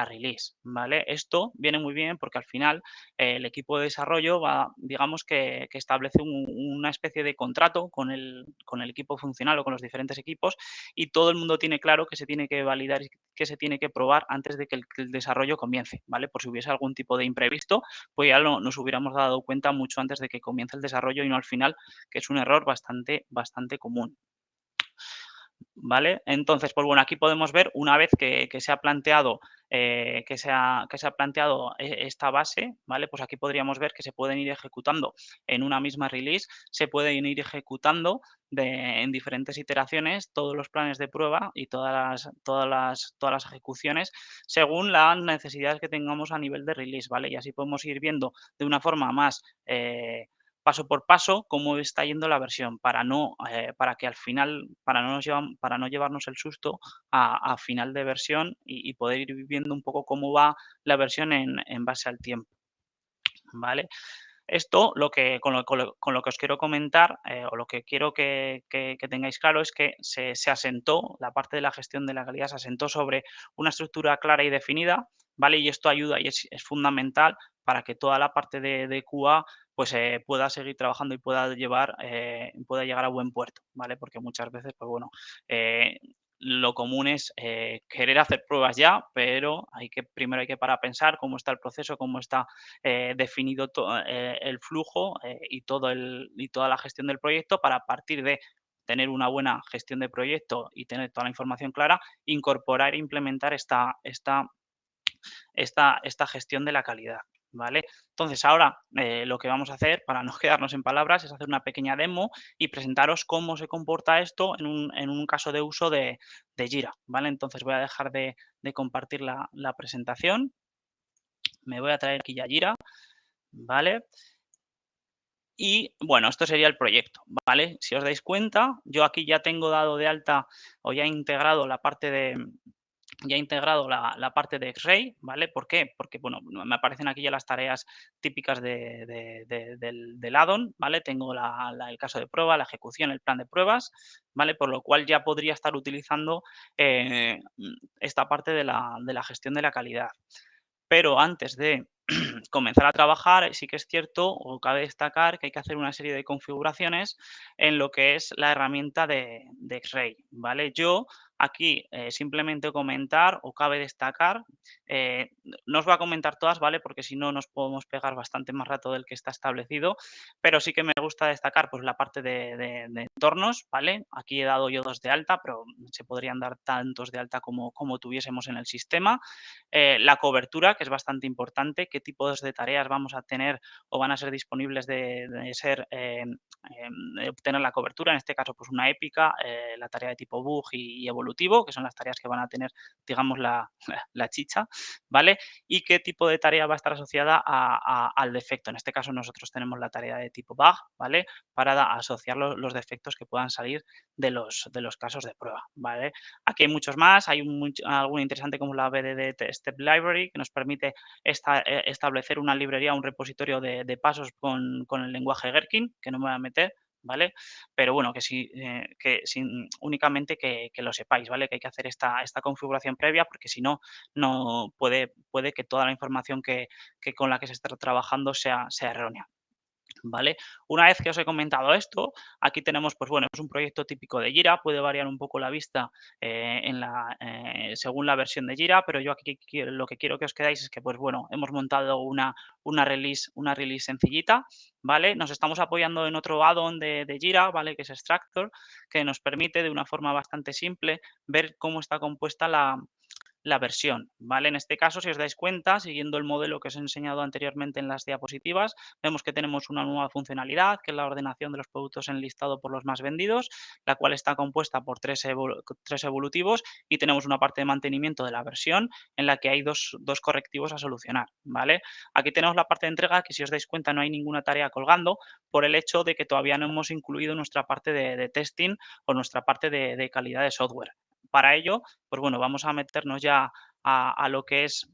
release, ¿vale? Esto viene muy bien porque al final el equipo de desarrollo digamos que establece una especie de contrato con el equipo funcional o con los diferentes equipos, y todo el mundo tiene claro que se tiene que validar y que se tiene que probar antes de que el desarrollo comience, ¿vale? Por si hubiese algún tipo de imprevisto, pues ya nos hubiéramos dado cuenta mucho antes de que comience el desarrollo y no al final, que es un error bastante común. ¿Vale? Entonces, pues bueno, aquí podemos ver una vez que se ha planteado esta base, ¿vale? Pues aquí podríamos ver que se pueden ir ejecutando en una misma release, se pueden ir ejecutando en diferentes iteraciones todos los planes de prueba y todas las ejecuciones según las necesidades que tengamos a nivel de release, ¿vale? Y así podemos ir viendo de una forma más paso por paso cómo está yendo la versión para que al final, para no llevarnos el susto a final de versión y poder ir viendo un poco cómo va la versión en base al tiempo, ¿vale? Esto con lo que os quiero comentar, o lo que quiero que tengáis claro es que se asentó, la parte de la gestión de la calidad se asentó sobre una estructura clara y definida, ¿vale? Y esto ayuda y es fundamental para que toda la parte de QA pues pueda seguir trabajando y pueda llegar a buen puerto, ¿vale? Porque muchas veces, pues bueno, lo común es querer hacer pruebas ya, pero primero hay que parar a pensar cómo está el proceso, cómo está definido el flujo y toda la gestión del proyecto, para a partir de tener una buena gestión de proyecto y tener toda la información clara, incorporar e implementar esta gestión de la calidad, ¿vale? Entonces, ahora lo que vamos a hacer, para no quedarnos en palabras, es hacer una pequeña demo y presentaros cómo se comporta esto en un caso de uso de Jira, ¿vale? Entonces, voy a dejar de compartir la presentación. Me voy a traer aquí ya Jira, ¿vale? Y bueno, esto sería el proyecto, ¿vale? Si os dais cuenta, yo aquí ya tengo dado de alta o ya he integrado la parte de X-Ray, ¿vale? ¿Por qué? Porque, bueno, me aparecen aquí ya las tareas típicas del add-on, ¿vale? Tengo el caso de prueba, la ejecución, el plan de pruebas, ¿vale? Por lo cual ya podría estar utilizando esta parte de la gestión de la calidad. Pero antes de comenzar a trabajar, sí que es cierto, o cabe destacar, que hay que hacer una serie de configuraciones en lo que es la herramienta de X-Ray, ¿vale? Yo aquí simplemente comentar, o cabe destacar, no os voy a comentar todas, ¿vale? Porque si no nos podemos pegar bastante más rato del que está establecido, pero sí que me gusta destacar pues la parte de entornos, ¿vale? Aquí he dado yo 2 de alta, pero se podrían dar tantos de alta como tuviésemos en el sistema. La cobertura, que es bastante importante, qué tipos de tareas vamos a tener o van a ser disponibles de obtener la cobertura, en este caso pues una épica, la tarea de tipo bug y evolución evolutivo, que son las tareas que van a tener, digamos, la chicha, ¿vale? Y qué tipo de tarea va a estar asociada al defecto. En este caso nosotros tenemos la tarea de tipo bug, ¿vale? Para asociar los defectos que puedan salir de los casos de prueba, ¿vale? Aquí hay muchos más, hay algún interesante como la BDD Step Library, que nos permite establecer una librería, un repositorio de pasos con el lenguaje Gherkin, que no me voy a meter, ¿vale? Pero bueno, únicamente que lo sepáis, ¿vale? Que hay que hacer esta configuración previa, porque si no, puede que toda la información que con la que se está trabajando sea errónea. ¿Vale? Una vez que os he comentado esto, aquí tenemos, pues bueno, es un proyecto típico de Jira, puede variar un poco la vista según la versión de Jira, pero yo aquí lo que quiero que os quedáis es que, pues bueno, hemos montado una release sencillita, ¿vale? Nos estamos apoyando en otro add-on de Jira, ¿vale? Que es Extractor, que nos permite de una forma bastante simple ver cómo está compuesta la versión, ¿vale? En este caso, si os dais cuenta, siguiendo el modelo que os he enseñado anteriormente en las diapositivas, vemos que tenemos una nueva funcionalidad, que es la ordenación de los productos en listado por los más vendidos, la cual está compuesta por tres evolutivos, y tenemos una parte de mantenimiento de la versión en la que hay dos correctivos a solucionar, ¿vale? Aquí tenemos la parte de entrega, que si os dais cuenta no hay ninguna tarea colgando por el hecho de que todavía no hemos incluido nuestra parte de testing o nuestra parte de calidad de software. Para ello, pues bueno, vamos a meternos ya a lo que es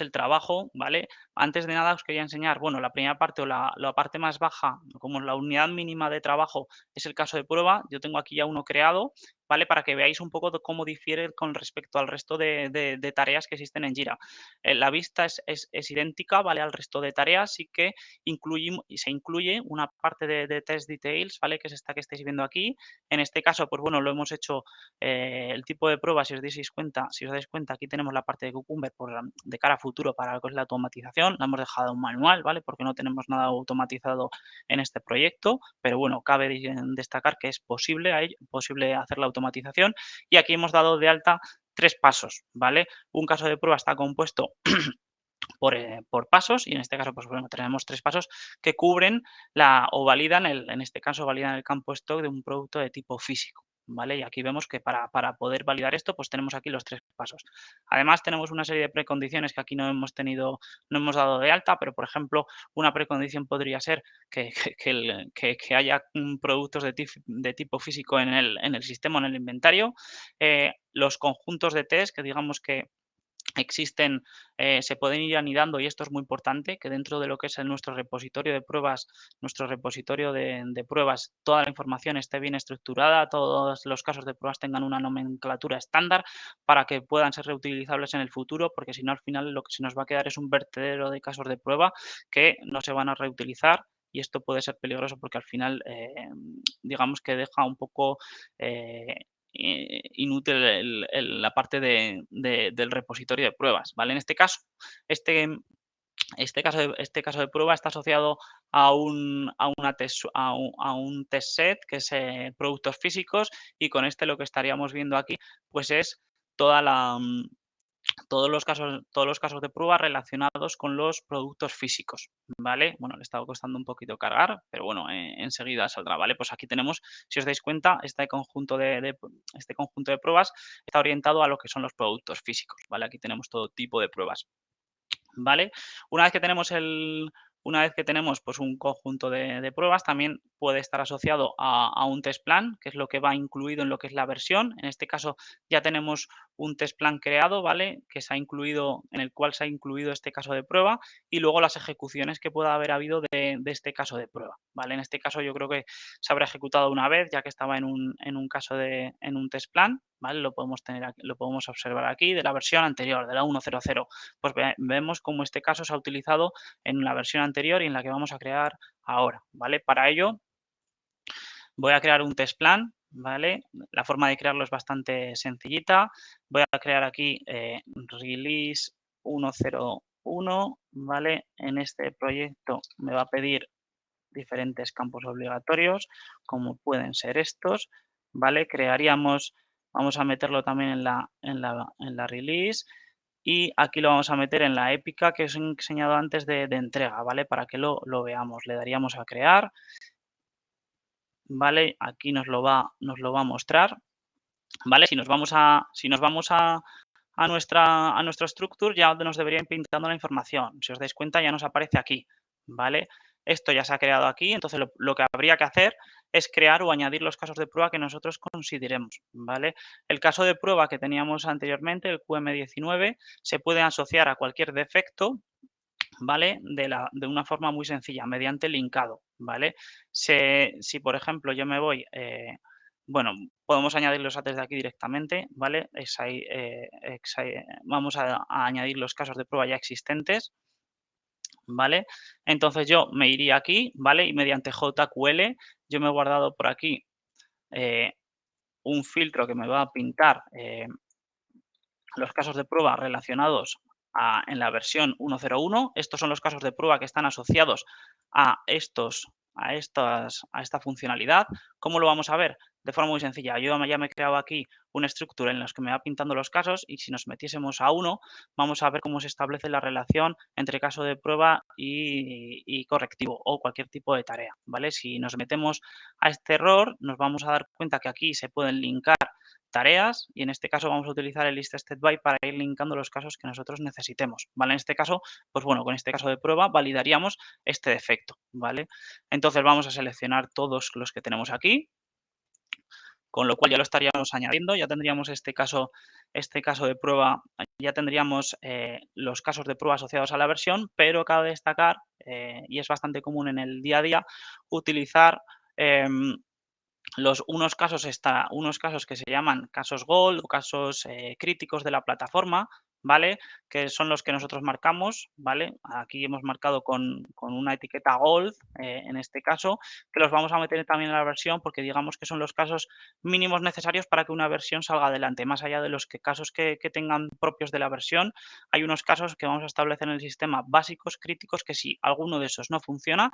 el trabajo, ¿vale? Antes de nada os quería enseñar, bueno, la primera parte o la parte más baja, como la unidad mínima de trabajo es el caso de prueba. Yo tengo aquí ya uno creado, ¿vale? Para que veáis un poco de cómo difiere con respecto al resto de tareas que existen en Jira. La vista es idéntica, ¿vale? Al resto de tareas, sí que se incluye una parte de test details, ¿vale? Que es esta que estáis viendo aquí. En este caso, pues bueno, lo hemos hecho el tipo de prueba, si os dais cuenta, aquí tenemos la parte de Cucumber de cara a futuro para lo que es la automatización. La hemos dejado un manual, ¿vale? Porque no tenemos nada automatizado en este proyecto, pero bueno, cabe destacar que es posible hacer la automatización, y aquí hemos dado de alta 3 pasos, ¿vale? Un caso de prueba está compuesto por pasos, y en este caso, pues bueno, tenemos 3 pasos que cubren o validan en este caso validan el campo stock de un producto de tipo físico, ¿vale? Y aquí vemos que para poder validar esto, pues tenemos aquí los 3 pasos. Además, tenemos una serie de precondiciones que aquí no hemos dado de alta, pero por ejemplo, una precondición podría ser que haya productos de tipo físico en el sistema, en el inventario. Los conjuntos de test que digamos que existen, se pueden ir anidando, y esto es muy importante, que dentro de lo que es nuestro repositorio de pruebas, toda la información esté bien estructurada, todos los casos de pruebas tengan una nomenclatura estándar para que puedan ser reutilizables en el futuro, porque si no, al final lo que se nos va a quedar es un vertedero de casos de prueba que no se van a reutilizar, y esto puede ser peligroso porque al final, digamos que deja un poco inútil la parte del repositorio de pruebas, ¿vale? En este caso, este caso de prueba está asociado a un test set, que es productos físicos, y con lo que estaríamos viendo aquí, pues es toda la todos los casos de prueba relacionados con los productos físicos, ¿vale? Bueno, le estaba costando un poquito cargar, pero bueno, enseguida saldrá, ¿vale? Pues aquí tenemos, si os dais cuenta, este conjunto de pruebas está orientado a lo que son los productos físicos, ¿vale? Aquí tenemos todo tipo de pruebas, ¿vale? Una vez que tenemos pues un conjunto de pruebas, también puede estar asociado a un test plan, que es lo que va incluido en lo que es la versión. En este caso ya tenemos un test plan creado, ¿vale? En el cual se ha incluido este caso de prueba, y luego las ejecuciones que pueda haber habido de este caso de prueba, ¿vale? En este caso yo creo que se habrá ejecutado una vez, ya que estaba en un test plan, ¿vale? Lo podemos observar aquí de la versión anterior, de la 1.0.0. Pues vemos cómo este caso se ha utilizado en la versión anterior y en la que vamos a crear ahora, ¿vale? Para ello voy a crear un test plan, ¿vale? La forma de crearlo es bastante sencillita. Voy a crear aquí release 1.0.1, ¿vale? En este proyecto me va a pedir diferentes campos obligatorios, como pueden ser estos, ¿vale? Vamos a meterlo también en la release, y aquí lo vamos a meter en la épica que os he enseñado antes de entrega, ¿vale? Para que lo veamos. Le daríamos a crear, ¿vale? Aquí nos lo va a mostrar. ¿vale? Si nos vamos a nuestro structure, ya nos debería ir pintando la información. Si os dais cuenta, ya nos aparece aquí, ¿vale? Esto ya se ha creado aquí, entonces lo que habría que hacer es crear o añadir los casos de prueba que nosotros consideremos, ¿vale? El caso de prueba que teníamos anteriormente, el QM19, se puede asociar a cualquier defecto, ¿vale? De una forma muy sencilla, mediante linkado, ¿vale? Si por ejemplo, yo me voy, bueno, podemos añadirlos desde aquí directamente, ¿vale? Vamos a añadir los casos de prueba ya existentes, ¿vale? Entonces yo me iría aquí, ¿vale? Y mediante JQL yo me he guardado por aquí un filtro que me va a pintar los casos de prueba relacionados en la versión 1.0.1. Estos son los casos de prueba que están asociados a esta funcionalidad. ¿Cómo lo vamos a ver? De forma muy sencilla. Yo ya me he creado aquí una estructura en la que me va pintando los casos y si nos metiésemos a uno, vamos a ver cómo se establece la relación entre caso de prueba y correctivo o cualquier tipo de tarea, ¿vale? Si nos metemos a este error, nos vamos a dar cuenta que aquí se pueden linkar tareas y en este caso vamos a utilizar el list state by para ir linkando los casos que nosotros necesitemos, ¿vale? En este caso, pues bueno, con este caso de prueba validaríamos este defecto, ¿vale? Entonces vamos a seleccionar todos los que tenemos aquí, con lo cual ya lo estaríamos añadiendo, ya tendríamos este caso de prueba, ya tendríamos los casos de prueba asociados a la versión, pero cabe destacar, y es bastante común en el día a día, utilizar unos casos que se llaman casos gold o casos críticos de la plataforma, ¿vale? Que son los que nosotros marcamos, ¿vale? Aquí hemos marcado con una etiqueta gold, en este caso, que los vamos a meter también en la versión porque digamos que son los casos mínimos necesarios para que una versión salga adelante. Más allá de los casos que tengan propios de la versión, hay unos casos que vamos a establecer en el sistema básicos, críticos, que si alguno de esos no funciona,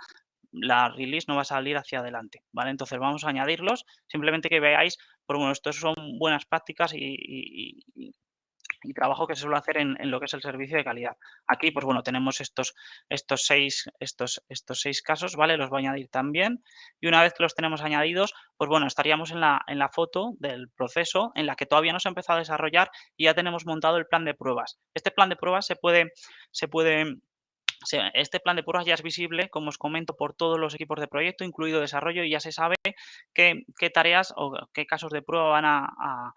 la release no va a salir hacia adelante, ¿vale? Entonces vamos a añadirlos, simplemente que veáis, pues bueno, estos son buenas prácticas y trabajo que se suele hacer en lo que es el servicio de calidad. Aquí, pues bueno, tenemos estos seis casos, ¿vale? Los voy a añadir también. Y una vez que los tenemos añadidos, pues bueno, estaríamos en la foto del proceso en la que todavía no se ha empezado a desarrollar y ya tenemos montado el plan de pruebas. Este plan de pruebas este plan de pruebas ya es visible, como os comento, por todos los equipos de proyecto, incluido desarrollo, y ya se sabe qué tareas o qué casos de prueba van a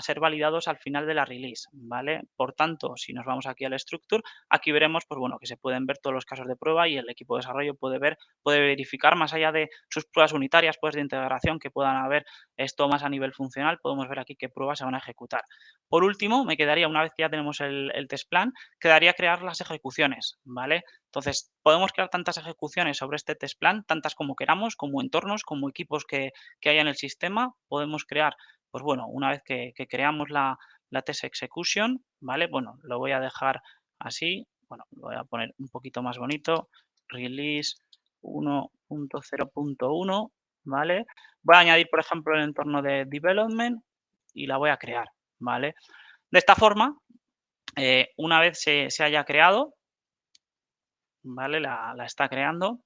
ser validados al final de la release, ¿vale? Por tanto, si nos vamos aquí al structure, aquí veremos, pues bueno, que se pueden ver todos los casos de prueba y el equipo de desarrollo puede verificar más allá de sus pruebas unitarias, pues de integración que puedan haber, esto más a nivel funcional, podemos ver aquí qué pruebas se van a ejecutar. Por último, me quedaría, una vez que ya tenemos el test plan, quedaría crear las ejecuciones, ¿vale? Entonces, podemos crear tantas ejecuciones sobre este test plan, tantas como queramos, como entornos, como equipos que haya en el sistema. Podemos crear, pues bueno, una vez que creamos la test execution, ¿vale? Bueno, lo voy a dejar así, bueno, lo voy a poner un poquito más bonito, release 1.0.1, ¿vale? Voy a añadir, por ejemplo, el entorno de development y la voy a crear, ¿vale? De esta forma, una vez se haya creado, ¿vale? La está creando,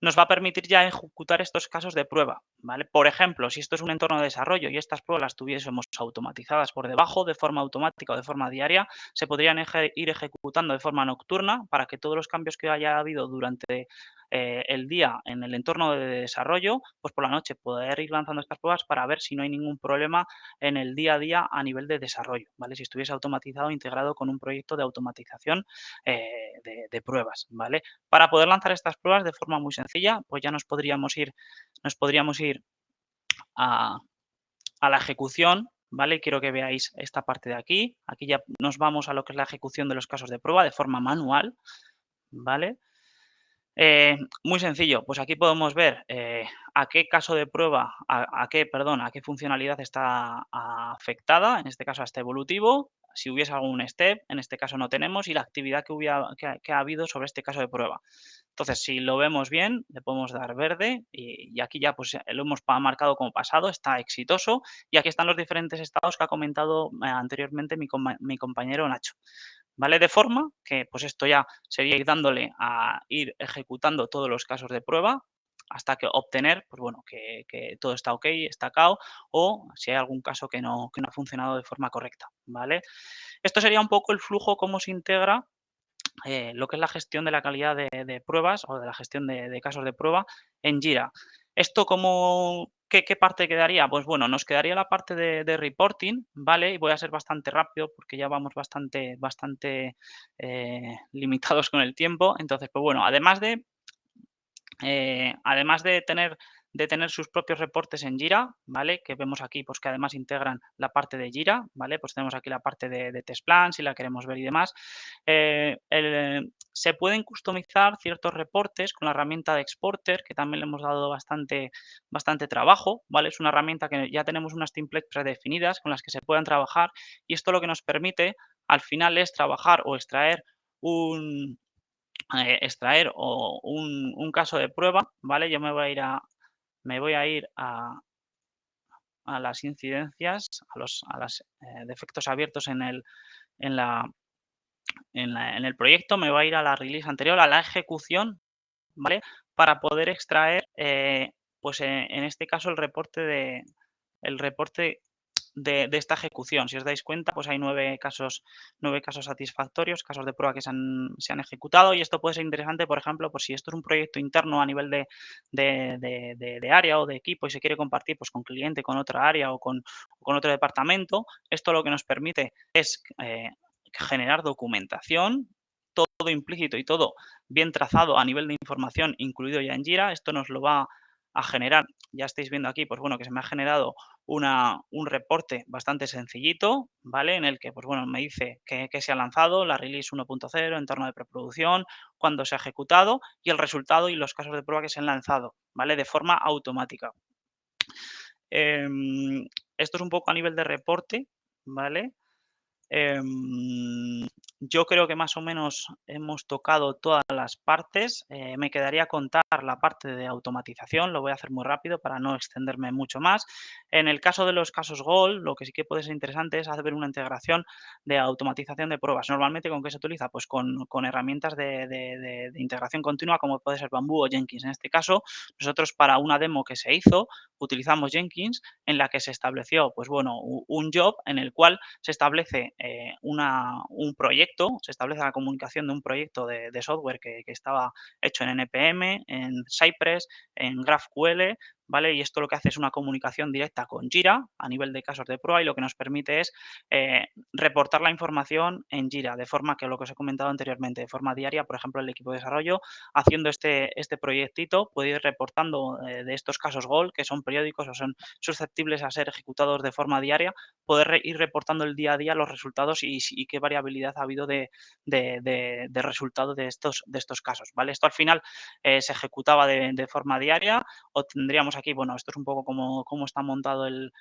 nos va a permitir ya ejecutar estos casos de prueba, ¿vale? Por ejemplo, si esto es un entorno de desarrollo y estas pruebas las tuviésemos automatizadas por debajo, de forma automática o de forma diaria, se podrían ir ejecutando de forma nocturna para que todos los cambios que haya habido durante el día en el entorno de desarrollo, pues por la noche poder ir lanzando estas pruebas para ver si no hay ningún problema en el día a día a nivel de desarrollo, ¿vale? Si estuviese automatizado, integrado con un proyecto de automatización de pruebas, ¿vale? Para poder lanzar estas pruebas de forma muy sencilla, pues ya nos podríamos ir a la ejecución, ¿vale? Quiero que veáis esta parte de aquí. Aquí ya nos vamos a lo que es la ejecución de los casos de prueba de forma manual, ¿vale? Muy sencillo, pues aquí podemos ver a qué caso de prueba, a qué funcionalidad está afectada, en este caso a este evolutivo, si hubiese algún step, en este caso no tenemos, y la actividad que ha habido sobre este caso de prueba. Entonces, si lo vemos bien, le podemos dar verde y aquí ya pues lo hemos marcado como pasado, está exitoso, y aquí están los diferentes estados que ha comentado anteriormente mi compañero Nacho. ¿Vale? De forma que, pues esto ya sería ir dándole a ir ejecutando todos los casos de prueba hasta que obtener, pues bueno, que todo está ok, está cao, o si hay algún caso que no ha funcionado de forma correcta, ¿vale? Esto sería un poco el flujo, cómo se integra lo que es la gestión de la calidad de pruebas o de la gestión de casos de prueba en Jira. ¿Esto qué parte quedaría? Pues bueno, nos quedaría la parte de reporting, ¿vale? Y voy a ser bastante rápido porque ya vamos bastante limitados con el tiempo. Entonces, pues bueno, además de tener sus propios reportes en Jira, ¿vale? Que vemos aquí, pues que además integran la parte de Jira, ¿vale? Pues tenemos aquí la parte de test plan, si la queremos ver y demás. Se pueden customizar ciertos reportes con la herramienta de Exporter, que también le hemos dado bastante trabajo, ¿vale? Es una herramienta que ya tenemos unas templates predefinidas con las que se puedan trabajar, y esto lo que nos permite al final es trabajar o extraer un caso de prueba, ¿vale? Yo me voy a ir a las incidencias, a los defectos abiertos en el proyecto, me voy a ir a la release anterior, a la ejecución, ¿vale? Para poder extraer, pues en este caso el reporte de esta ejecución. Si os dais cuenta, pues hay 9 casos satisfactorios, casos de prueba que se han ejecutado, y esto puede ser interesante, por ejemplo, pues si esto es un proyecto interno a nivel de área o de equipo y se quiere compartir pues con cliente, con otra área o con otro departamento. Esto lo que nos permite es generar documentación, todo implícito y todo bien trazado a nivel de información, incluido ya en Jira. Esto nos lo va a generar, ya estáis viendo aquí, pues bueno, que se me ha generado un reporte bastante sencillito, ¿vale? En el que, pues bueno, me dice que se ha lanzado, la release 1.0, entorno de preproducción, cuándo se ha ejecutado y el resultado y los casos de prueba que se han lanzado, ¿vale? De forma automática. Esto es un poco a nivel de reporte, ¿vale? Yo creo que más o menos hemos tocado todas las partes. Me quedaría contar la parte de automatización, lo voy a hacer muy rápido para no extenderme mucho más. En el caso de los casos Goal, lo que sí que puede ser interesante es hacer una integración de automatización de pruebas. Normalmente, ¿con qué se utiliza? Pues con herramientas de integración continua, como puede ser Bamboo o Jenkins. En este caso, nosotros para una demo que se hizo, utilizamos Jenkins, en la que se estableció, pues bueno, un job en el cual se establece un proyecto, se establece la comunicación de un proyecto de software que estaba hecho en NPM, en Cypress, en GraphQL, ¿vale? Y esto lo que hace es una comunicación directa con Jira a nivel de casos de prueba, y lo que nos permite es reportar la información en Jira, de forma que lo que os he comentado anteriormente, de forma diaria, por ejemplo, el equipo de desarrollo, haciendo este proyectito, puede ir reportando de estos casos Goal, que son periódicos o son susceptibles a ser ejecutados de forma diaria, poder ir reportando el día a día los resultados y qué variabilidad ha habido de resultado de estos casos, ¿vale? Esto al final se ejecutaba de forma diaria. Obtendríamos aquí, bueno, esto es un poco cómo está montado el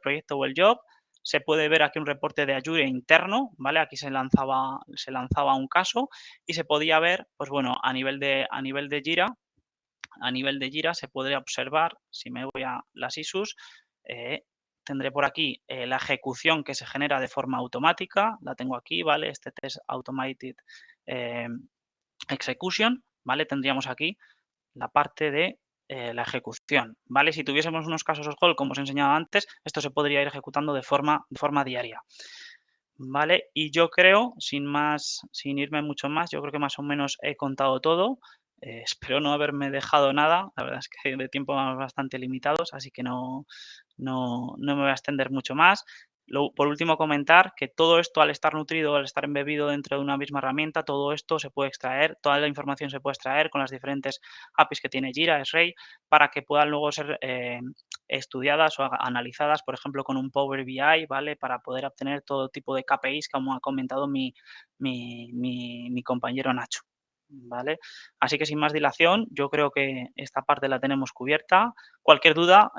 proyecto o el job. Se puede ver aquí un reporte de Azure interno, ¿vale? Aquí se lanzaba un caso y se podía ver, pues bueno, a nivel de Jira se podría observar, si me voy a las issues, tendré por aquí la ejecución que se genera de forma automática, la tengo aquí, ¿vale? Este test automated execution, ¿vale? Tendríamos aquí la parte de la ejecución, ¿vale? Si tuviésemos unos casos Goal, como os he enseñado antes, esto se podría ir ejecutando de forma diaria, ¿vale? Y yo creo, sin irme mucho más, yo creo que más o menos he contado todo. Espero no haberme dejado nada. La verdad es que de tiempo vamos bastante limitados, así que no me voy a extender mucho más. Por último, comentar que todo esto, al estar nutrido, al estar embebido dentro de una misma herramienta, todo esto se puede extraer, toda la información se puede extraer con las diferentes APIs que tiene Jira, S-Ray, para que puedan luego ser estudiadas o analizadas, por ejemplo, con un Power BI, ¿vale? Para poder obtener todo tipo de KPIs, como ha comentado mi compañero Nacho, ¿vale? Así que sin más dilación, yo creo que esta parte la tenemos cubierta. Cualquier duda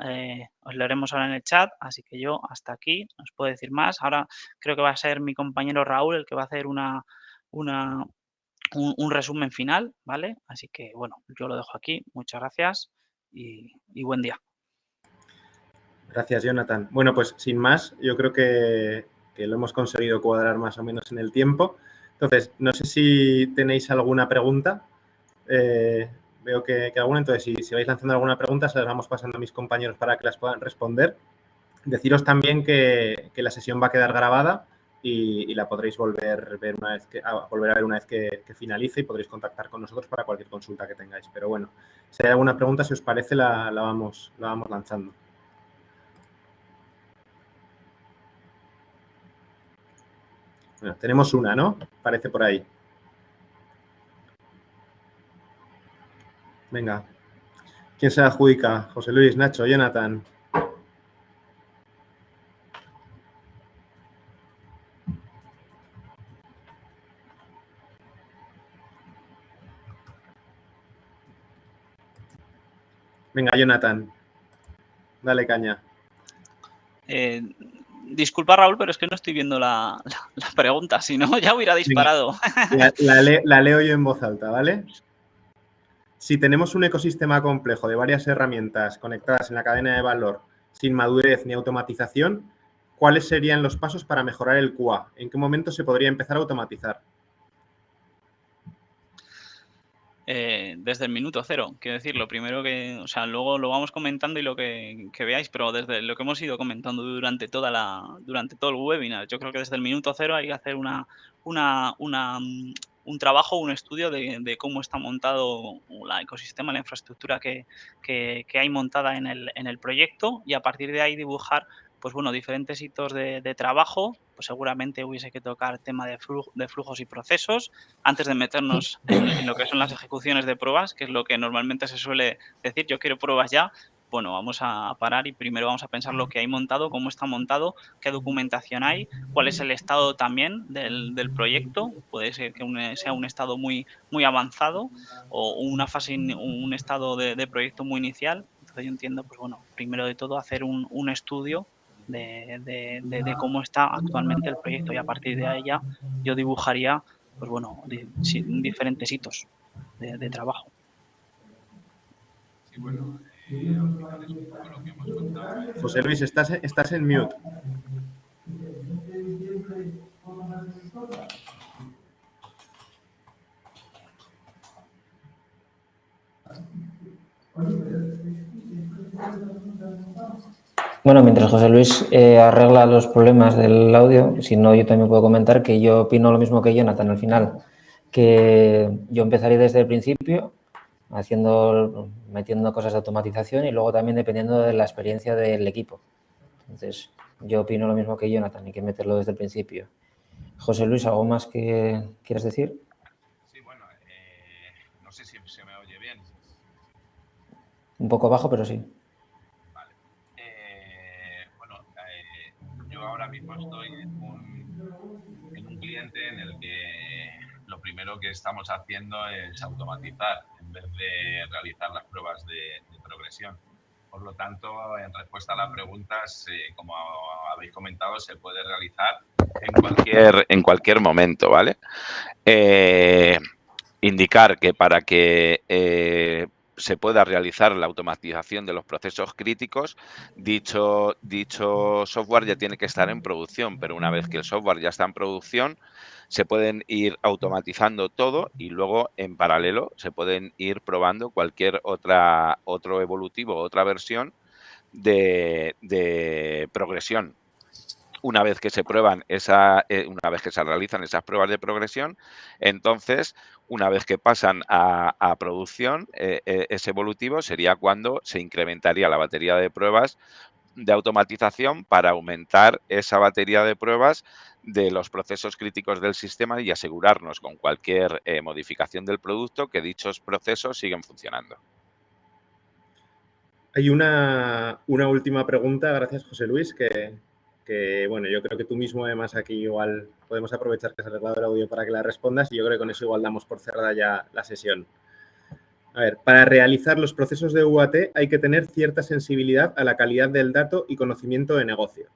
os leeremos ahora en el chat, así que yo hasta aquí no os puedo decir más. Ahora creo que va a ser mi compañero Raúl el que va a hacer un resumen final, ¿vale? Así que bueno, yo lo dejo aquí. Muchas gracias y buen día. Gracias, Jonathan. Bueno, pues sin más, yo creo que lo hemos conseguido cuadrar más o menos en el tiempo. Entonces, no sé si tenéis alguna pregunta. veo que alguna. Entonces, si vais lanzando alguna pregunta, se las vamos pasando a mis compañeros para que las puedan responder. Deciros también que la sesión va a quedar grabada y la podréis volver a ver una vez que finalice y podréis contactar con nosotros para cualquier consulta que tengáis. Pero bueno, si hay alguna pregunta, si os parece, la vamos lanzando. Bueno, tenemos una, ¿no? Parece por ahí. Venga. ¿Quién se la adjudica? José Luis, Nacho, Jonathan. Venga, Jonathan. Dale caña. Disculpa, Raúl, pero es que no estoy viendo la pregunta, si no, ya hubiera disparado. La leo yo en voz alta, ¿vale? Si tenemos un ecosistema complejo de varias herramientas conectadas en la cadena de valor sin madurez ni automatización, ¿cuáles serían los pasos para mejorar el QA? ¿En qué momento se podría empezar a automatizar? Desde el minuto cero, quiero decir, lo primero que, o sea, luego lo vamos comentando y lo que veáis, pero desde lo que hemos ido comentando durante todo el webinar, yo creo que desde el minuto cero hay que hacer un trabajo, un estudio de cómo está montado el ecosistema, la infraestructura que hay montada en el proyecto y a partir de ahí dibujar, pues bueno, diferentes hitos de trabajo, pues seguramente hubiese que tocar tema de flujos y procesos antes de meternos en lo que son las ejecuciones de pruebas, que es lo que normalmente se suele decir, yo quiero pruebas ya. Bueno, vamos a parar y primero vamos a pensar lo que hay montado, cómo está montado, qué documentación hay, cuál es el estado también del proyecto. Puede ser que sea un estado muy, muy avanzado o una fase, un estado de proyecto muy inicial. Entonces yo entiendo, pues bueno, primero de todo hacer un estudio de cómo está actualmente el proyecto y a partir de ahí ya yo dibujaría, pues bueno, diferentes hitos de trabajo. Sí, bueno, al final es un poco lo que hemos contado. José Luis, estás en mute. Bueno, mientras José Luis arregla los problemas del audio, si no, yo también puedo comentar que yo opino lo mismo que Jonathan al final, que yo empezaría desde el principio metiendo cosas de automatización y luego también dependiendo de la experiencia del equipo. Entonces, yo opino lo mismo que Jonathan, hay que meterlo desde el principio. José Luis, ¿algo más que quieras decir? Sí, bueno, no sé si se me oye bien. Un poco bajo, pero sí. Vale. Bueno, yo ahora mismo estoy en un cliente en el que lo primero que estamos haciendo es automatizar en vez de realizar las pruebas de progresión. Por lo tanto, en respuesta a la pregunta, como habéis comentado, se puede realizar en cualquier momento, ¿vale? Indicar que para que se pueda realizar la automatización de los procesos críticos, dicho software ya tiene que estar en producción, pero una vez que el software ya está en producción, se pueden ir automatizando todo y luego en paralelo se pueden ir probando cualquier otro evolutivo, otra versión de progresión. Una vez que se prueban una vez que se realizan esas pruebas de progresión, entonces, una vez que pasan a producción, ese evolutivo sería cuando se incrementaría la batería de pruebas de automatización para aumentar esa batería de pruebas de los procesos críticos del sistema y asegurarnos con cualquier modificación del producto que dichos procesos siguen funcionando. Hay una última pregunta, gracias José Luis, que, bueno, yo creo que tú mismo además aquí igual podemos aprovechar que has arreglado el audio para que la respondas y yo creo que con eso igual damos por cerrada ya la sesión. A ver, para realizar los procesos de UAT hay que tener cierta sensibilidad a la calidad del dato y conocimiento de negocio.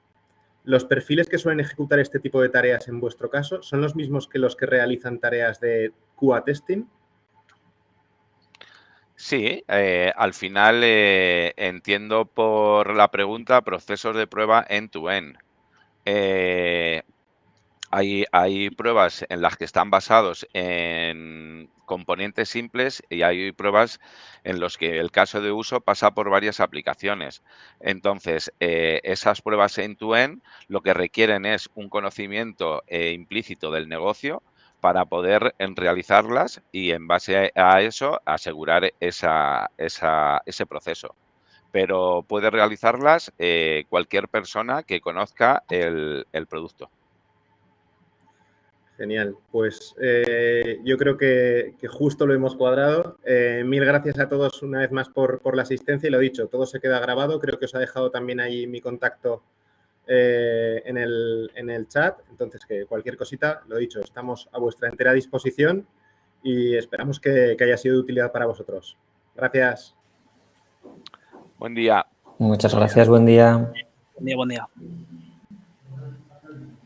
¿Los perfiles que suelen ejecutar este tipo de tareas en vuestro caso son los mismos que los que realizan tareas de QA testing? Sí, al final entiendo por la pregunta procesos de prueba end-to-end. Hay pruebas en las que están basados componentes simples y hay pruebas en los que el caso de uso pasa por varias aplicaciones. Entonces, esas pruebas end-to-end lo que requieren es un conocimiento implícito del negocio para poder realizarlas y en base a eso asegurar ese proceso. Pero puede realizarlas cualquier persona que conozca el producto. Genial, pues yo creo que justo lo hemos cuadrado. Mil gracias a todos una vez más por la asistencia y lo dicho, todo se queda grabado. Creo que os ha dejado también ahí mi contacto en el chat. Entonces, que cualquier cosita, lo dicho, estamos a vuestra entera disposición y esperamos que haya sido de utilidad para vosotros. Gracias. Buen día. Muchas gracias, buen día. Buen día, buen día.